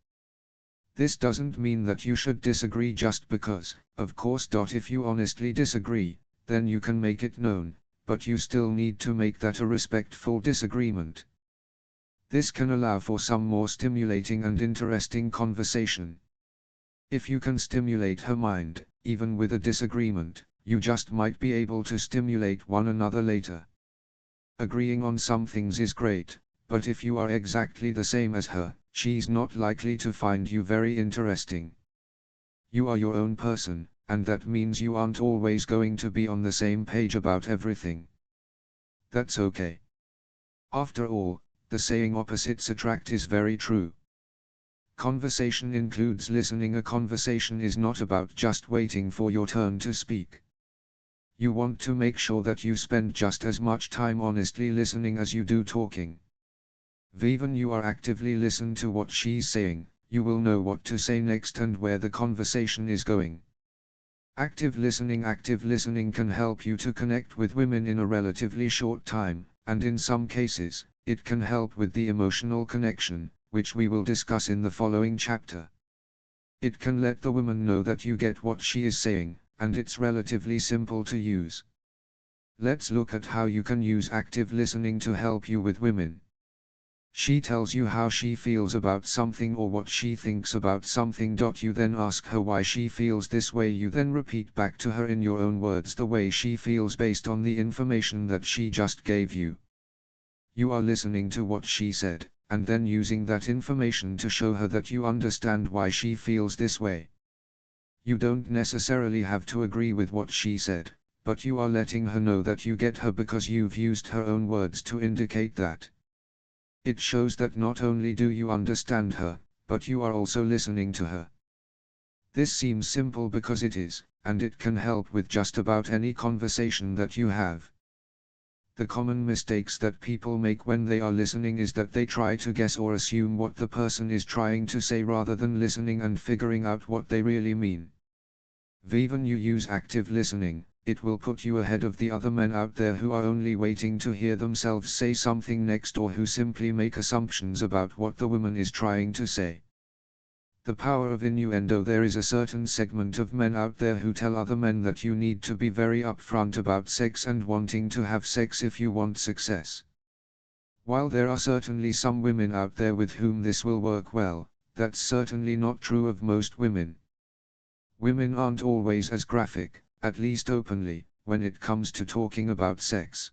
This doesn't mean that you should disagree just because, of course. If you honestly disagree, then you can make it known, but you still need to make that a respectful disagreement. This can allow for some more stimulating and interesting conversation. If you can stimulate her mind, even with a disagreement, you just might be able to stimulate one another later. Agreeing on some things is great, but if you are exactly the same as her, she's not likely to find you very interesting. You are your own person, and that means you aren't always going to be on the same page about everything. That's okay. After all, the saying opposites attract is very true. Conversation includes listening. A conversation is not about just waiting for your turn to speak. You want to make sure that you spend just as much time honestly listening as you do talking. Even you are actively listen to what she's saying, you will know what to say next and where the conversation is going. Active listening can help you to connect with women in a relatively short time, and in some cases, it can help with the emotional connection, which we will discuss in the following chapter. It can let the woman know that you get what she is saying, and it's relatively simple to use. Let's look at how you can use active listening to help you with women. She tells you how she feels about something or what she thinks about something. You then ask her why she feels this way. You then repeat back to her in your own words the way she feels based on the information that she just gave you. You are listening to what she said, and then using that information to show her that you understand why she feels this way. You don't necessarily have to agree with what she said, but you are letting her know that you get her because you've used her own words to indicate that. It shows that not only do you understand her, but you are also listening to her. This seems simple because it is, and it can help with just about any conversation that you have. The common mistakes that people make when they are listening is that they try to guess or assume what the person is trying to say rather than listening and figuring out what they really mean. When you use active listening, it will put you ahead of the other men out there who are only waiting to hear themselves say something next, or who simply make assumptions about what the woman is trying to say. The power of innuendo. There is a certain segment of men out there who tell other men that you need to be very upfront about sex and wanting to have sex if you want success. While there are certainly some women out there with whom this will work well, that's certainly not true of most women. Women aren't always as graphic, at least openly, when it comes to talking about sex.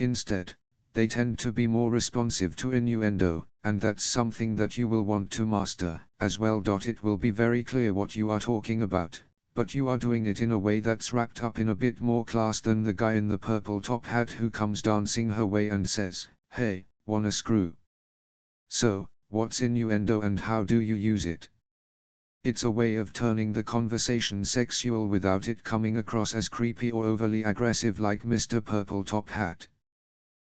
Instead, they tend to be more responsive to innuendo, and that's something that you will want to master as well. It will be very clear what you are talking about, but you are doing it in a way that's wrapped up in a bit more class than the guy in the purple top hat who comes dancing her way and says, "Hey, wanna screw?" So, what's innuendo and how do you use it? It's a way of turning the conversation sexual without it coming across as creepy or overly aggressive like Mr. Purple Top Hat.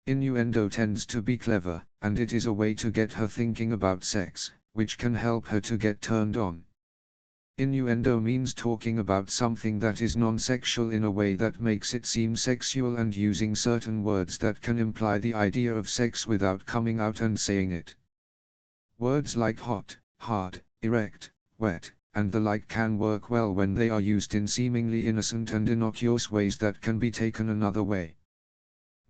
Innuendo tends to be clever, and it is a way to get her thinking about sex, which can help her to get turned on. Innuendo means talking about something that is non-sexual in a way that makes it seem sexual and using certain words that can imply the idea of sex without coming out and saying it. Words like hot, hard, erect, wet, and the like can work well when they are used in seemingly innocent and innocuous ways that can be taken another way.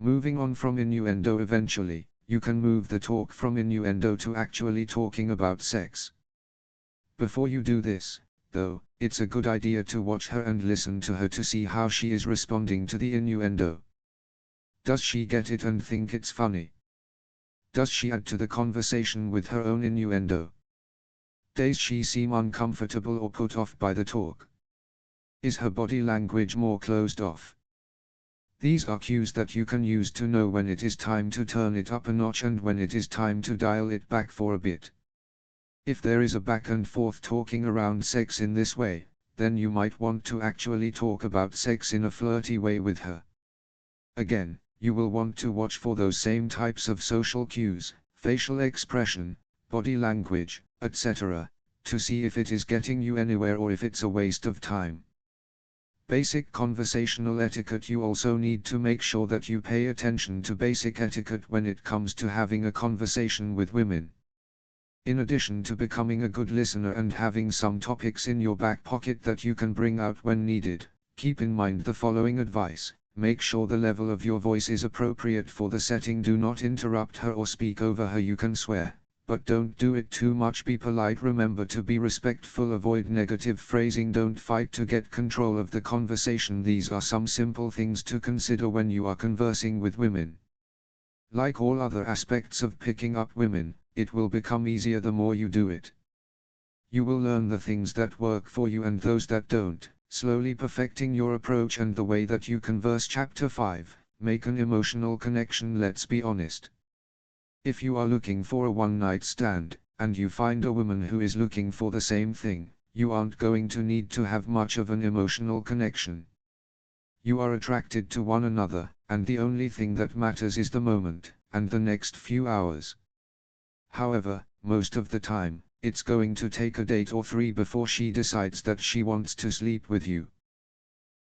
Moving on from innuendo, eventually, you can move the talk from innuendo to actually talking about sex. Before you do this, though, it's a good idea to watch her and listen to her to see how she is responding to the innuendo. Does she get it and think it's funny? Does she add to the conversation with her own innuendo? Does she seem uncomfortable or put off by the talk? Is her body language more closed off? These are cues that you can use to know when it is time to turn it up a notch and when it is time to dial it back for a bit. If there is a back and forth talking around sex in this way, then you might want to actually talk about sex in a flirty way with her. Again, you will want to watch for those same types of social cues, facial expression, body language, etc., to see if it is getting you anywhere or if it's a waste of time. Basic conversational etiquette. You also need to make sure that you pay attention to basic etiquette when it comes to having a conversation with women. In addition to becoming a good listener and having some topics in your back pocket that you can bring out when needed, keep in mind the following advice. Make sure the level of your voice is appropriate for the setting. Do not interrupt her or speak over her. You can swear, but don't do it too much. Be polite. Remember to be respectful. Avoid negative phrasing. Don't fight to get control of the conversation. These are some simple things to consider when you are conversing with women. Like all other aspects of picking up women, it will become easier the more you do it. You will learn the things that work for you and those that don't, slowly perfecting your approach and the way that you converse. Chapter 5, Make an emotional connection. Let's be honest. If you are looking for a one-night stand, and you find a woman who is looking for the same thing, you aren't going to need to have much of an emotional connection. You are attracted to one another, and the only thing that matters is the moment, and the next few hours. However, most of the time, it's going to take a date or three before she decides that she wants to sleep with you.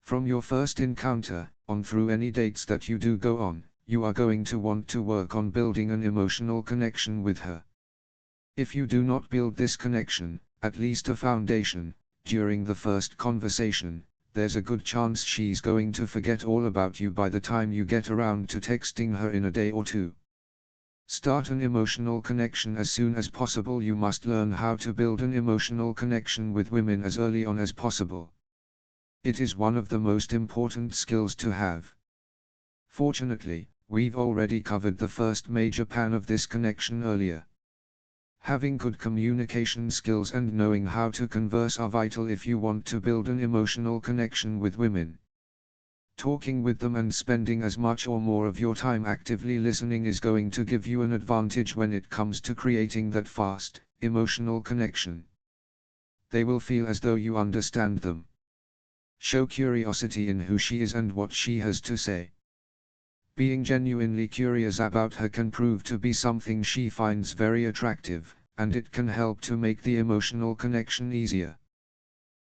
From your first encounter, on through any dates that you do go on, you are going to want to work on building an emotional connection with her. If you do not build this connection, at least a foundation, during the first conversation, there's a good chance she's going to forget all about you by the time you get around to texting her in a day or two. Start an emotional connection as soon as possible. You must learn how to build an emotional connection with women as early on as possible. It is one of the most important skills to have. Fortunately, we've already covered the first major pan of this connection earlier. Having good communication skills and knowing how to converse are vital if you want to build an emotional connection with women. Talking with them and spending as much or more of your time actively listening is going to give you an advantage when it comes to creating that fast, emotional connection. They will feel as though you understand them. Show curiosity in who she is and what she has to say. Being genuinely curious about her can prove to be something she finds very attractive, and it can help to make the emotional connection easier.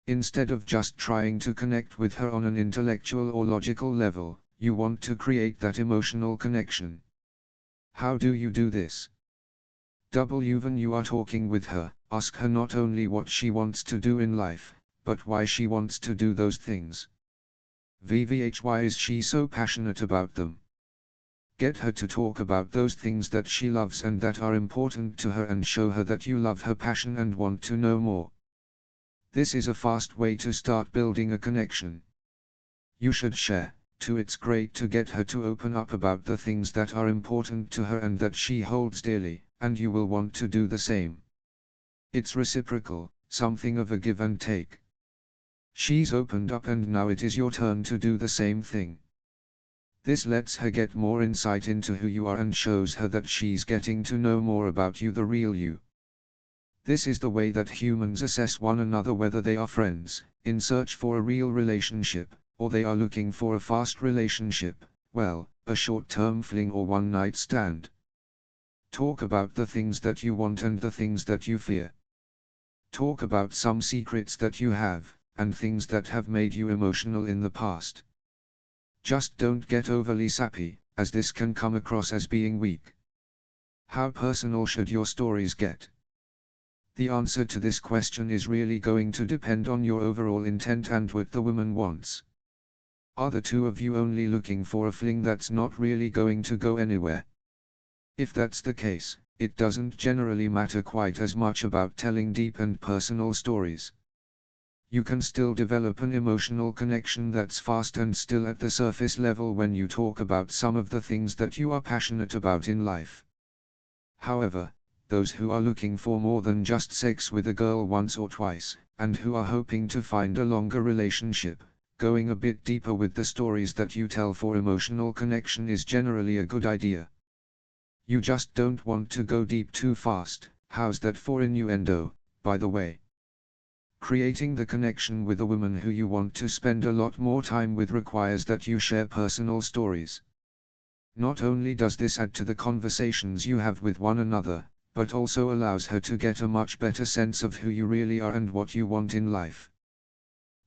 Instead of just trying to connect with her on an intellectual or logical level, you want to create that emotional connection. How do you do this? When you are talking with her, ask her not only what she wants to do in life, but why she wants to do those things. Why is she so passionate about them? Get her to talk about those things that she loves and that are important to her, and show her that you love her passion and want to know more. This is a fast way to start building a connection. You should share, too. It's great to get her to open up about the things that are important to her and that she holds dearly, and you will want to do the same. It's reciprocal, something of a give and take. She's opened up and now it is your turn to do the same thing. This lets her get more insight into who you are and shows her that she's getting to know more about you, the real you. This is the way that humans assess one another, whether they are friends, in search for a real relationship, or they are looking for a fast relationship, well, a short-term fling or one-night stand. Talk about the things that you want and the things that you fear. Talk about some secrets that you have, and things that have made you emotional in the past. Just don't get overly sappy, as this can come across as being weak. How personal should your stories get? The answer to this question is really going to depend on your overall intent and what the woman wants. Are the two of you only looking for a fling that's not really going to go anywhere? If that's the case, it doesn't generally matter quite as much about telling deep and personal stories. You can still develop an emotional connection that's fast and still at the surface level when you talk about some of the things that you are passionate about in life. However, those who are looking for more than just sex with a girl once or twice, and who are hoping to find a longer relationship, going a bit deeper with the stories that you tell for emotional connection is generally a good idea. You just don't want to go deep too fast. How's that for innuendo, by the way? Creating the connection with a woman who you want to spend a lot more time with requires that you share personal stories. Not only does this add to the conversations you have with one another, but also allows her to get a much better sense of who you really are and what you want in life.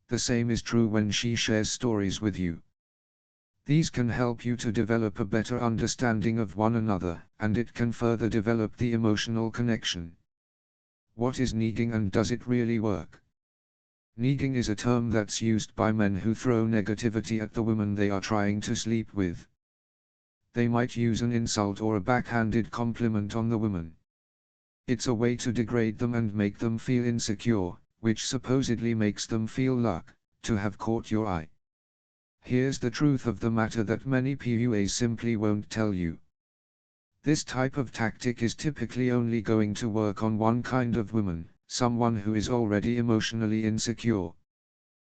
The same is true when she shares stories with you. These can help you to develop a better understanding of one another, and it can further develop the emotional connection. What is negging and does it really work? Negging is a term that's used by men who throw negativity at the woman they are trying to sleep with. They might use an insult or a backhanded compliment on the woman. It's a way to degrade them and make them feel insecure, which supposedly makes them feel lucky to have caught your eye. Here's the truth of the matter that many PUAs simply won't tell you. This type of tactic is typically only going to work on one kind of woman, someone who is already emotionally insecure.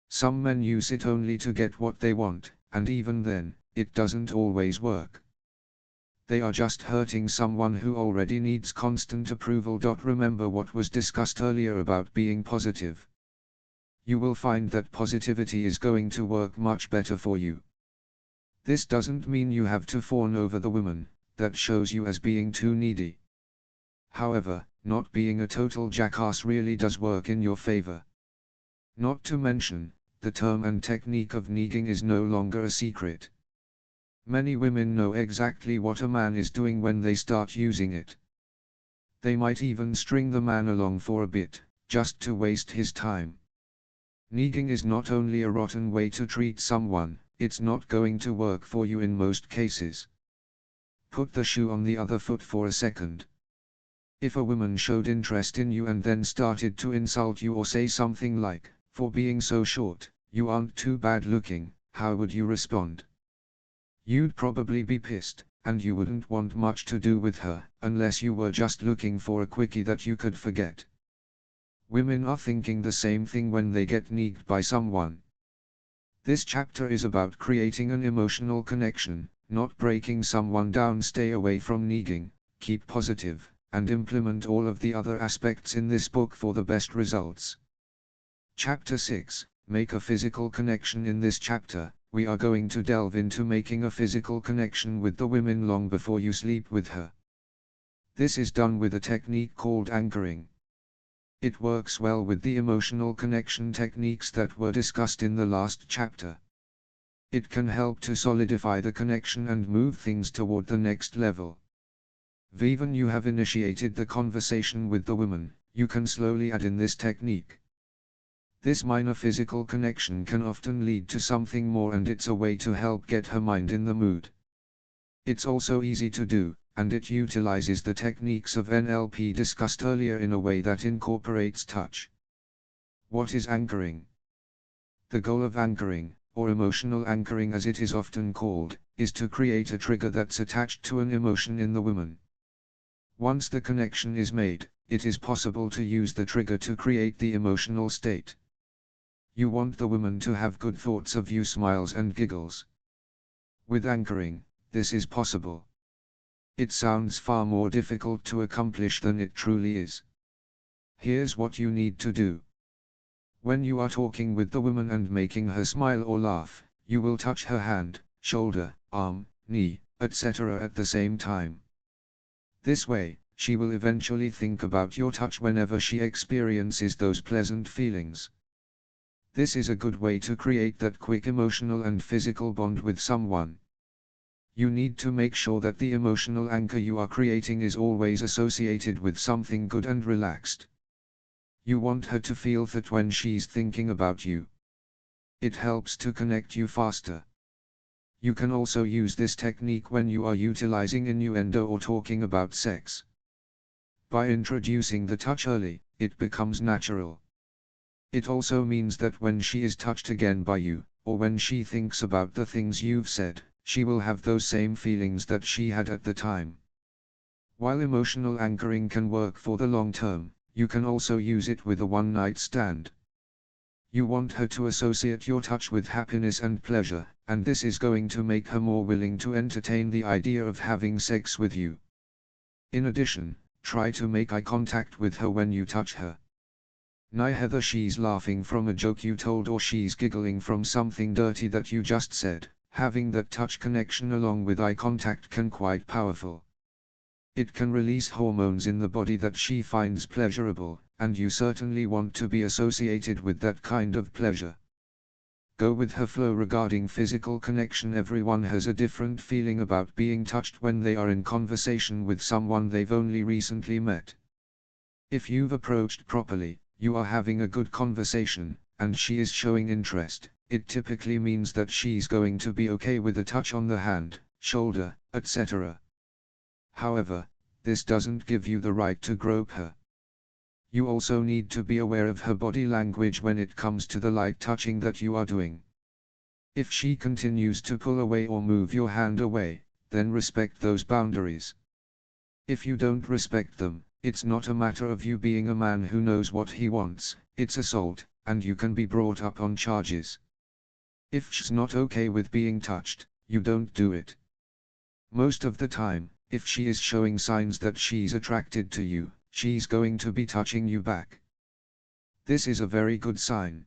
Some men use it only to get what they want, and even then, it doesn't always work. They are just hurting someone who already needs constant approval. Remember what was discussed earlier about being positive. You will find that positivity is going to work much better for you. This doesn't mean you have to fawn over the woman that shows you as being too needy. However, not being a total jackass really does work in your favor. Not to mention, the term and technique of negging is no longer a secret. Many women know exactly what a man is doing when they start using it. They might even string the man along for a bit, just to waste his time. Negging is not only a rotten way to treat someone, it's not going to work for you in most cases. Put the shoe on the other foot for a second. If a woman showed interest in you and then started to insult you or say something like, "For being so short, you aren't too bad looking," how would you respond? You'd probably be pissed, and you wouldn't want much to do with her, unless you were just looking for a quickie that you could forget. Women are thinking the same thing when they get negged by someone. This chapter is about creating an emotional connection, not breaking someone down. Stay away from negging, keep positive, and implement all of the other aspects in this book for the best results. Chapter 6, Make a physical connection. In this chapter, we are going to delve into making a physical connection with the women long before you sleep with her. This is done with a technique called anchoring. It works well with the emotional connection techniques that were discussed in the last chapter. It can help to solidify the connection and move things toward the next level. Even you have initiated the conversation with the woman, you can slowly add in this technique. This minor physical connection can often lead to something more, and it's a way to help get her mind in the mood. It's also easy to do, and it utilizes the techniques of NLP discussed earlier in a way that incorporates touch. What is anchoring? The goal of anchoring, or emotional anchoring as it is often called, is to create a trigger that's attached to an emotion in the woman. Once the connection is made, it is possible to use the trigger to create the emotional state. You want the woman to have good thoughts of you, smiles and giggles. With anchoring, this is possible. It sounds far more difficult to accomplish than it truly is. Here's what you need to do. When you are talking with the woman and making her smile or laugh, you will touch her hand, shoulder, arm, knee, etc. at the same time. This way, she will eventually think about your touch whenever she experiences those pleasant feelings. This is a good way to create that quick emotional and physical bond with someone. You need to make sure that the emotional anchor you are creating is always associated with something good and relaxed. You want her to feel that when she's thinking about you. It helps to connect you faster. You can also use this technique when you are utilizing innuendo or talking about sex. By introducing the touch early, it becomes natural. It also means that when she is touched again by you, or when she thinks about the things you've said, she will have those same feelings that she had at the time. While emotional anchoring can work for the long term, you can also use it with a one-night stand. You want her to associate your touch with happiness and pleasure, and this is going to make her more willing to entertain the idea of having sex with you. In addition, try to make eye contact with her when you touch her. Neither she's laughing from a joke you told or she's giggling from something dirty that you just said. Having that touch connection along with eye contact can quite powerful. It can release hormones in the body that she finds pleasurable, and you certainly want to be associated with that kind of pleasure. Go with her flow regarding physical connection. Everyone has a different feeling about being touched when they are in conversation with someone they've only recently met. If you've approached properly, you are having a good conversation, and she is showing interest, it typically means that she's going to be okay with a touch on the hand, shoulder, etc. However, this doesn't give you the right to grope her. You also need to be aware of her body language when it comes to the light touching that you are doing. If she continues to pull away or move your hand away, then respect those boundaries. If you don't respect them, it's not a matter of you being a man who knows what he wants, it's assault, and you can be brought up on charges. If she's not okay with being touched, you don't do it. Most of the time, if she is showing signs that she's attracted to you, she's going to be touching you back. This is a very good sign.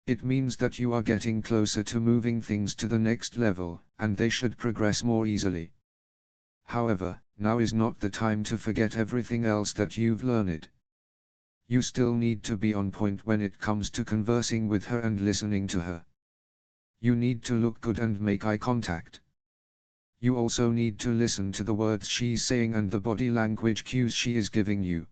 It means that you are getting closer to moving things to the next level, and they should progress more easily. However, now is not the time to forget everything else that you've learned. You still need to be on point when it comes to conversing with her and listening to her. You need to look good and make eye contact. You also need to listen to the words she's saying and the body language cues she is giving you.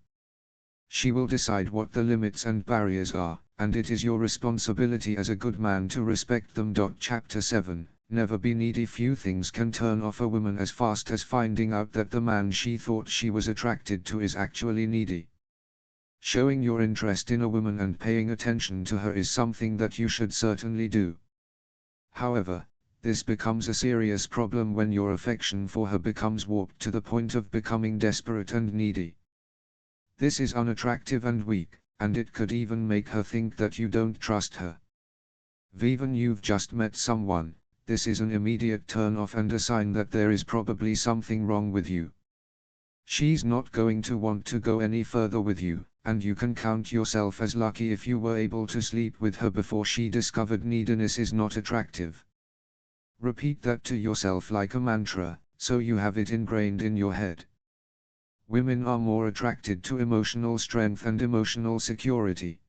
She will decide what the limits and barriers are, and it is your responsibility as a good man to respect them. Chapter 7, Never be needy. Few things can turn off a woman as fast as finding out that the man she thought she was attracted to is actually needy. Showing your interest in a woman and paying attention to her is something that you should certainly do. However, this becomes a serious problem when your affection for her becomes warped to the point of becoming desperate and needy. This is unattractive and weak, and it could even make her think that you don't trust her. Even you've just met someone, this is an immediate turn-off and a sign that there is probably something wrong with you. She's not going to want to go any further with you, and you can count yourself as lucky if you were able to sleep with her before she discovered neediness is not attractive. Repeat that to yourself like a mantra, so you have it ingrained in your head. Women are more attracted to emotional strength and emotional security.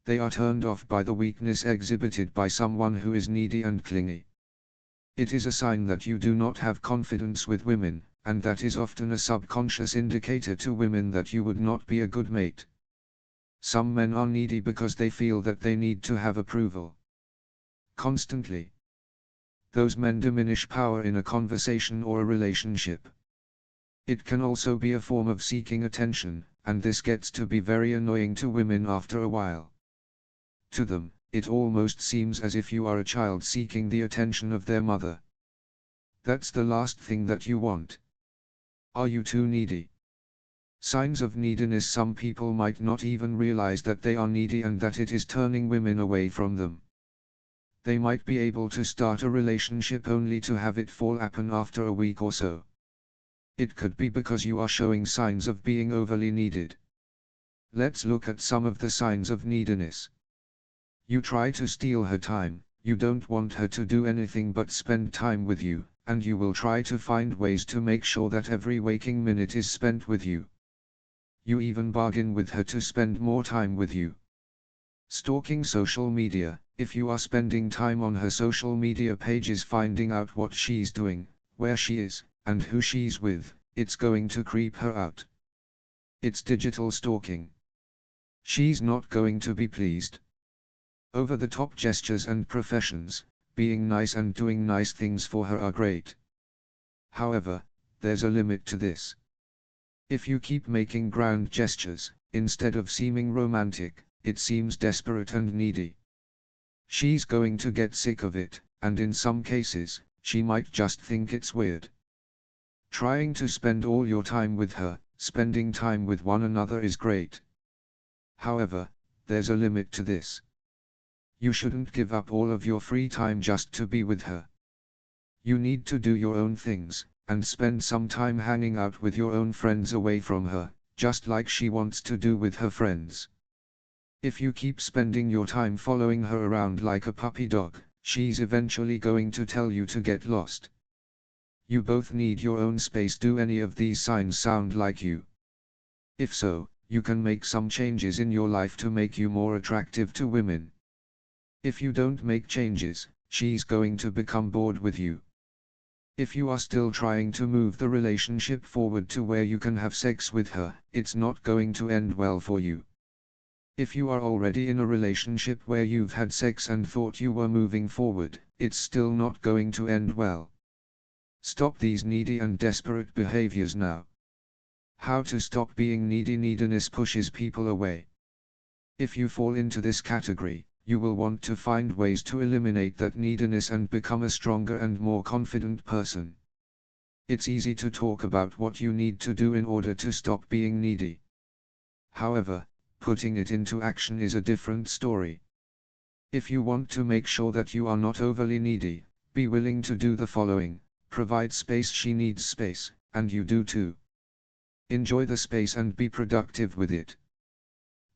They are turned off by the weakness exhibited by someone who is needy and clingy. It is a sign that you do not have confidence with women, and that is often a subconscious indicator to women that you would not be a good mate. Some men are needy because they feel that they need to have approval constantly. Those men diminish power in a conversation or a relationship. It can also be a form of seeking attention, and this gets to be very annoying to women after a while. To them, it almost seems as if you are a child seeking the attention of their mother. That's the last thing that you want. Are you too needy? Signs of neediness. Some people might not even realize that they are needy and that it is turning women away from them. They might be able to start a relationship only to have it fall apart after a week or so. It could be because you are showing signs of being overly needed. Let's look at some of the signs of neediness. You try to steal her time. You don't want her to do anything but spend time with you, and you will try to find ways to make sure that every waking minute is spent with you. You even bargain with her to spend more time with you. Stalking social media. If you are spending time on her social media pages finding out what she's doing, where she is, and who she's with, it's going to creep her out. It's digital stalking. She's not going to be pleased. Over-the-top gestures and professions, being nice and doing nice things for her are great. However, there's a limit to this. If you keep making grand gestures, instead of seeming romantic, it seems desperate and needy. She's going to get sick of it, and in some cases, she might just think it's weird. Trying to spend all your time with her, spending time with one another is great. However, there's a limit to this. You shouldn't give up all of your free time just to be with her. You need to do your own things, and spend some time hanging out with your own friends away from her, just like she wants to do with her friends. If you keep spending your time following her around like a puppy dog, she's eventually going to tell you to get lost. You both need your own space. Do any of these signs sound like you? If so, you can make some changes in your life to make you more attractive to women. If you don't make changes, she's going to become bored with you. If you are still trying to move the relationship forward to where you can have sex with her, it's not going to end well for you. If you are already in a relationship where you've had sex and thought you were moving forward, it's still not going to end well. Stop these needy and desperate behaviors now. How to stop being needy? Neediness pushes people away. If you fall into this category, you will want to find ways to eliminate that neediness and become a stronger and more confident person. It's easy to talk about what you need to do in order to stop being needy. However, putting it into action is a different story. If you want to make sure that you are not overly needy, be willing to do the following: provide space. She needs space, and you do too. Enjoy the space and be productive with it.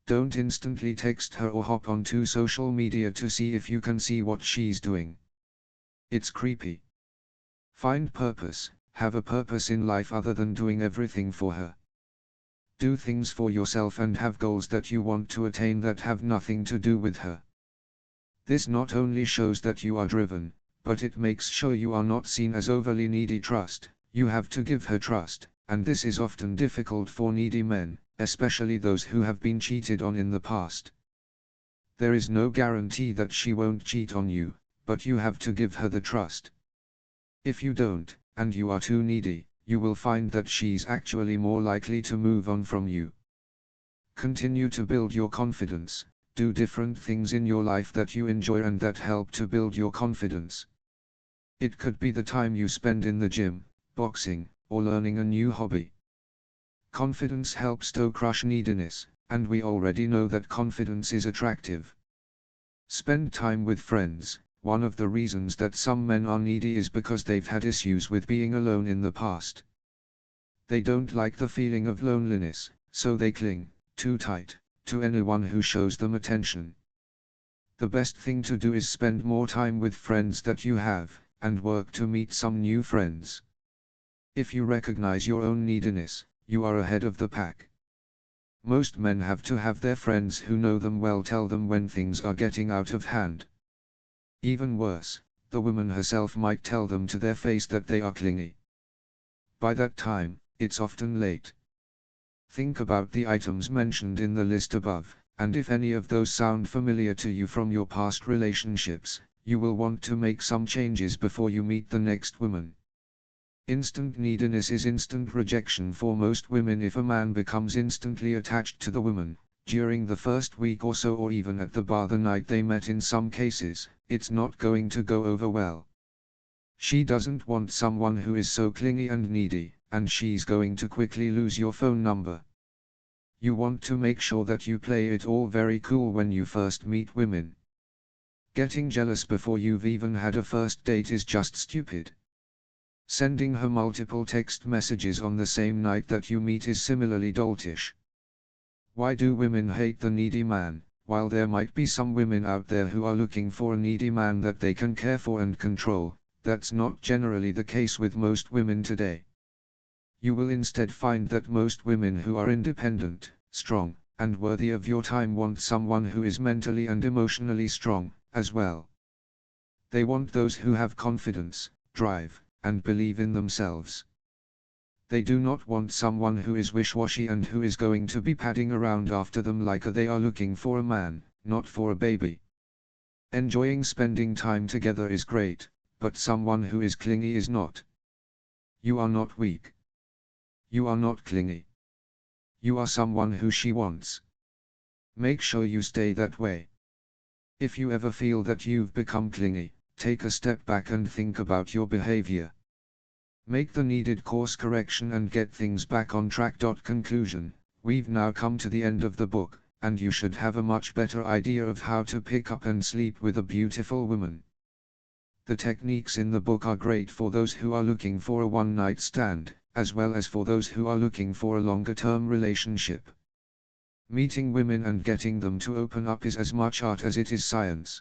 Don't instantly text her or hop onto social media to see if you can see what she's doing. It's creepy. Find purpose, have a purpose in life other than doing everything for her. Do things for yourself and have goals that you want to attain that have nothing to do with her. This not only shows that you are driven, but it makes sure you are not seen as overly needy. Trust, you have to give her trust, and this is often difficult for needy men, especially those who have been cheated on in the past. There is no guarantee that she won't cheat on you, but you have to give her the trust. If you don't, and you are too needy, you will find that she's actually more likely to move on from you. Continue to build your confidence. Do different things in your life that you enjoy and that help to build your confidence. It could be the time you spend in the gym, boxing, or learning a new hobby. Confidence helps to crush neediness, and we already know that confidence is attractive. Spend time with friends. One of the reasons that some men are needy is because they've had issues with being alone in the past. They don't like the feeling of loneliness, so they cling, too tight, to anyone who shows them attention. The best thing to do is spend more time with friends that you have, and work to meet some new friends. If you recognize your own neediness, you are ahead of the pack. Most men have to have their friends who know them well tell them when things are getting out of hand. Even worse, the woman herself might tell them to their face that they are clingy. By that time, it's often late. Think about the items mentioned in the list above, and if any of those sound familiar to you from your past relationships, you will want to make some changes before you meet the next woman. Instant neediness is instant rejection for most women. If a man becomes instantly attached to the woman, during the first week or so, or even at the bar the night they met, in some cases, it's not going to go over well. She doesn't want someone who is so clingy and needy, and she's going to quickly lose your phone number. You want to make sure that you play it all very cool when you first meet women. Getting jealous before you've even had a first date is just stupid. Sending her multiple text messages on the same night that you meet is similarly doltish. Why do women hate the needy man? While there might be some women out there who are looking for a needy man that they can care for and control, that's not generally the case with most women today. You will instead find that most women who are independent, strong, and worthy of your time want someone who is mentally and emotionally strong, as well. They want those who have confidence, drive, and believe in themselves. They do not want someone who is wish-washy and who is going to be padding around after them like they are looking for a man, not for a baby. Enjoying spending time together is great, but someone who is clingy is not. You are not weak. You are not clingy. You are someone who she wants. Make sure you stay that way. If you ever feel that you've become clingy, take a step back and think about your behavior. Make the needed course correction and get things back on track. Conclusion: we've now come to the end of the book, and you should have a much better idea of how to pick up and sleep with a beautiful woman. The techniques in the book are great for those who are looking for a one-night stand, as well as for those who are looking for a longer-term relationship. Meeting women and getting them to open up is as much art as it is science.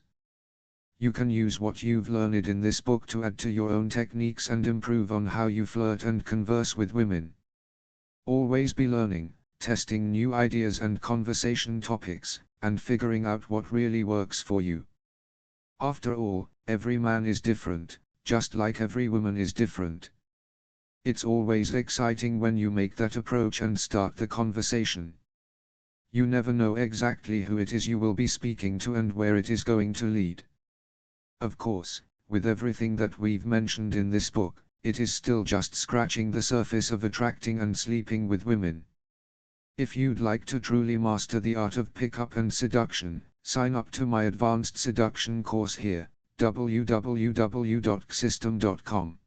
You can use what you've learned in this book to add to your own techniques and improve on how you flirt and converse with women. Always be learning, testing new ideas and conversation topics, and figuring out what really works for you. After all, every man is different, just like every woman is different. It's always exciting when you make that approach and start the conversation. You never know exactly who it is you will be speaking to and where it is going to lead. Of course, with everything that we've mentioned in this book, it is still just scratching the surface of attracting and sleeping with women. If you'd like to truly master the art of pickup and seduction, sign up to my advanced seduction course here, www.xsystem.com.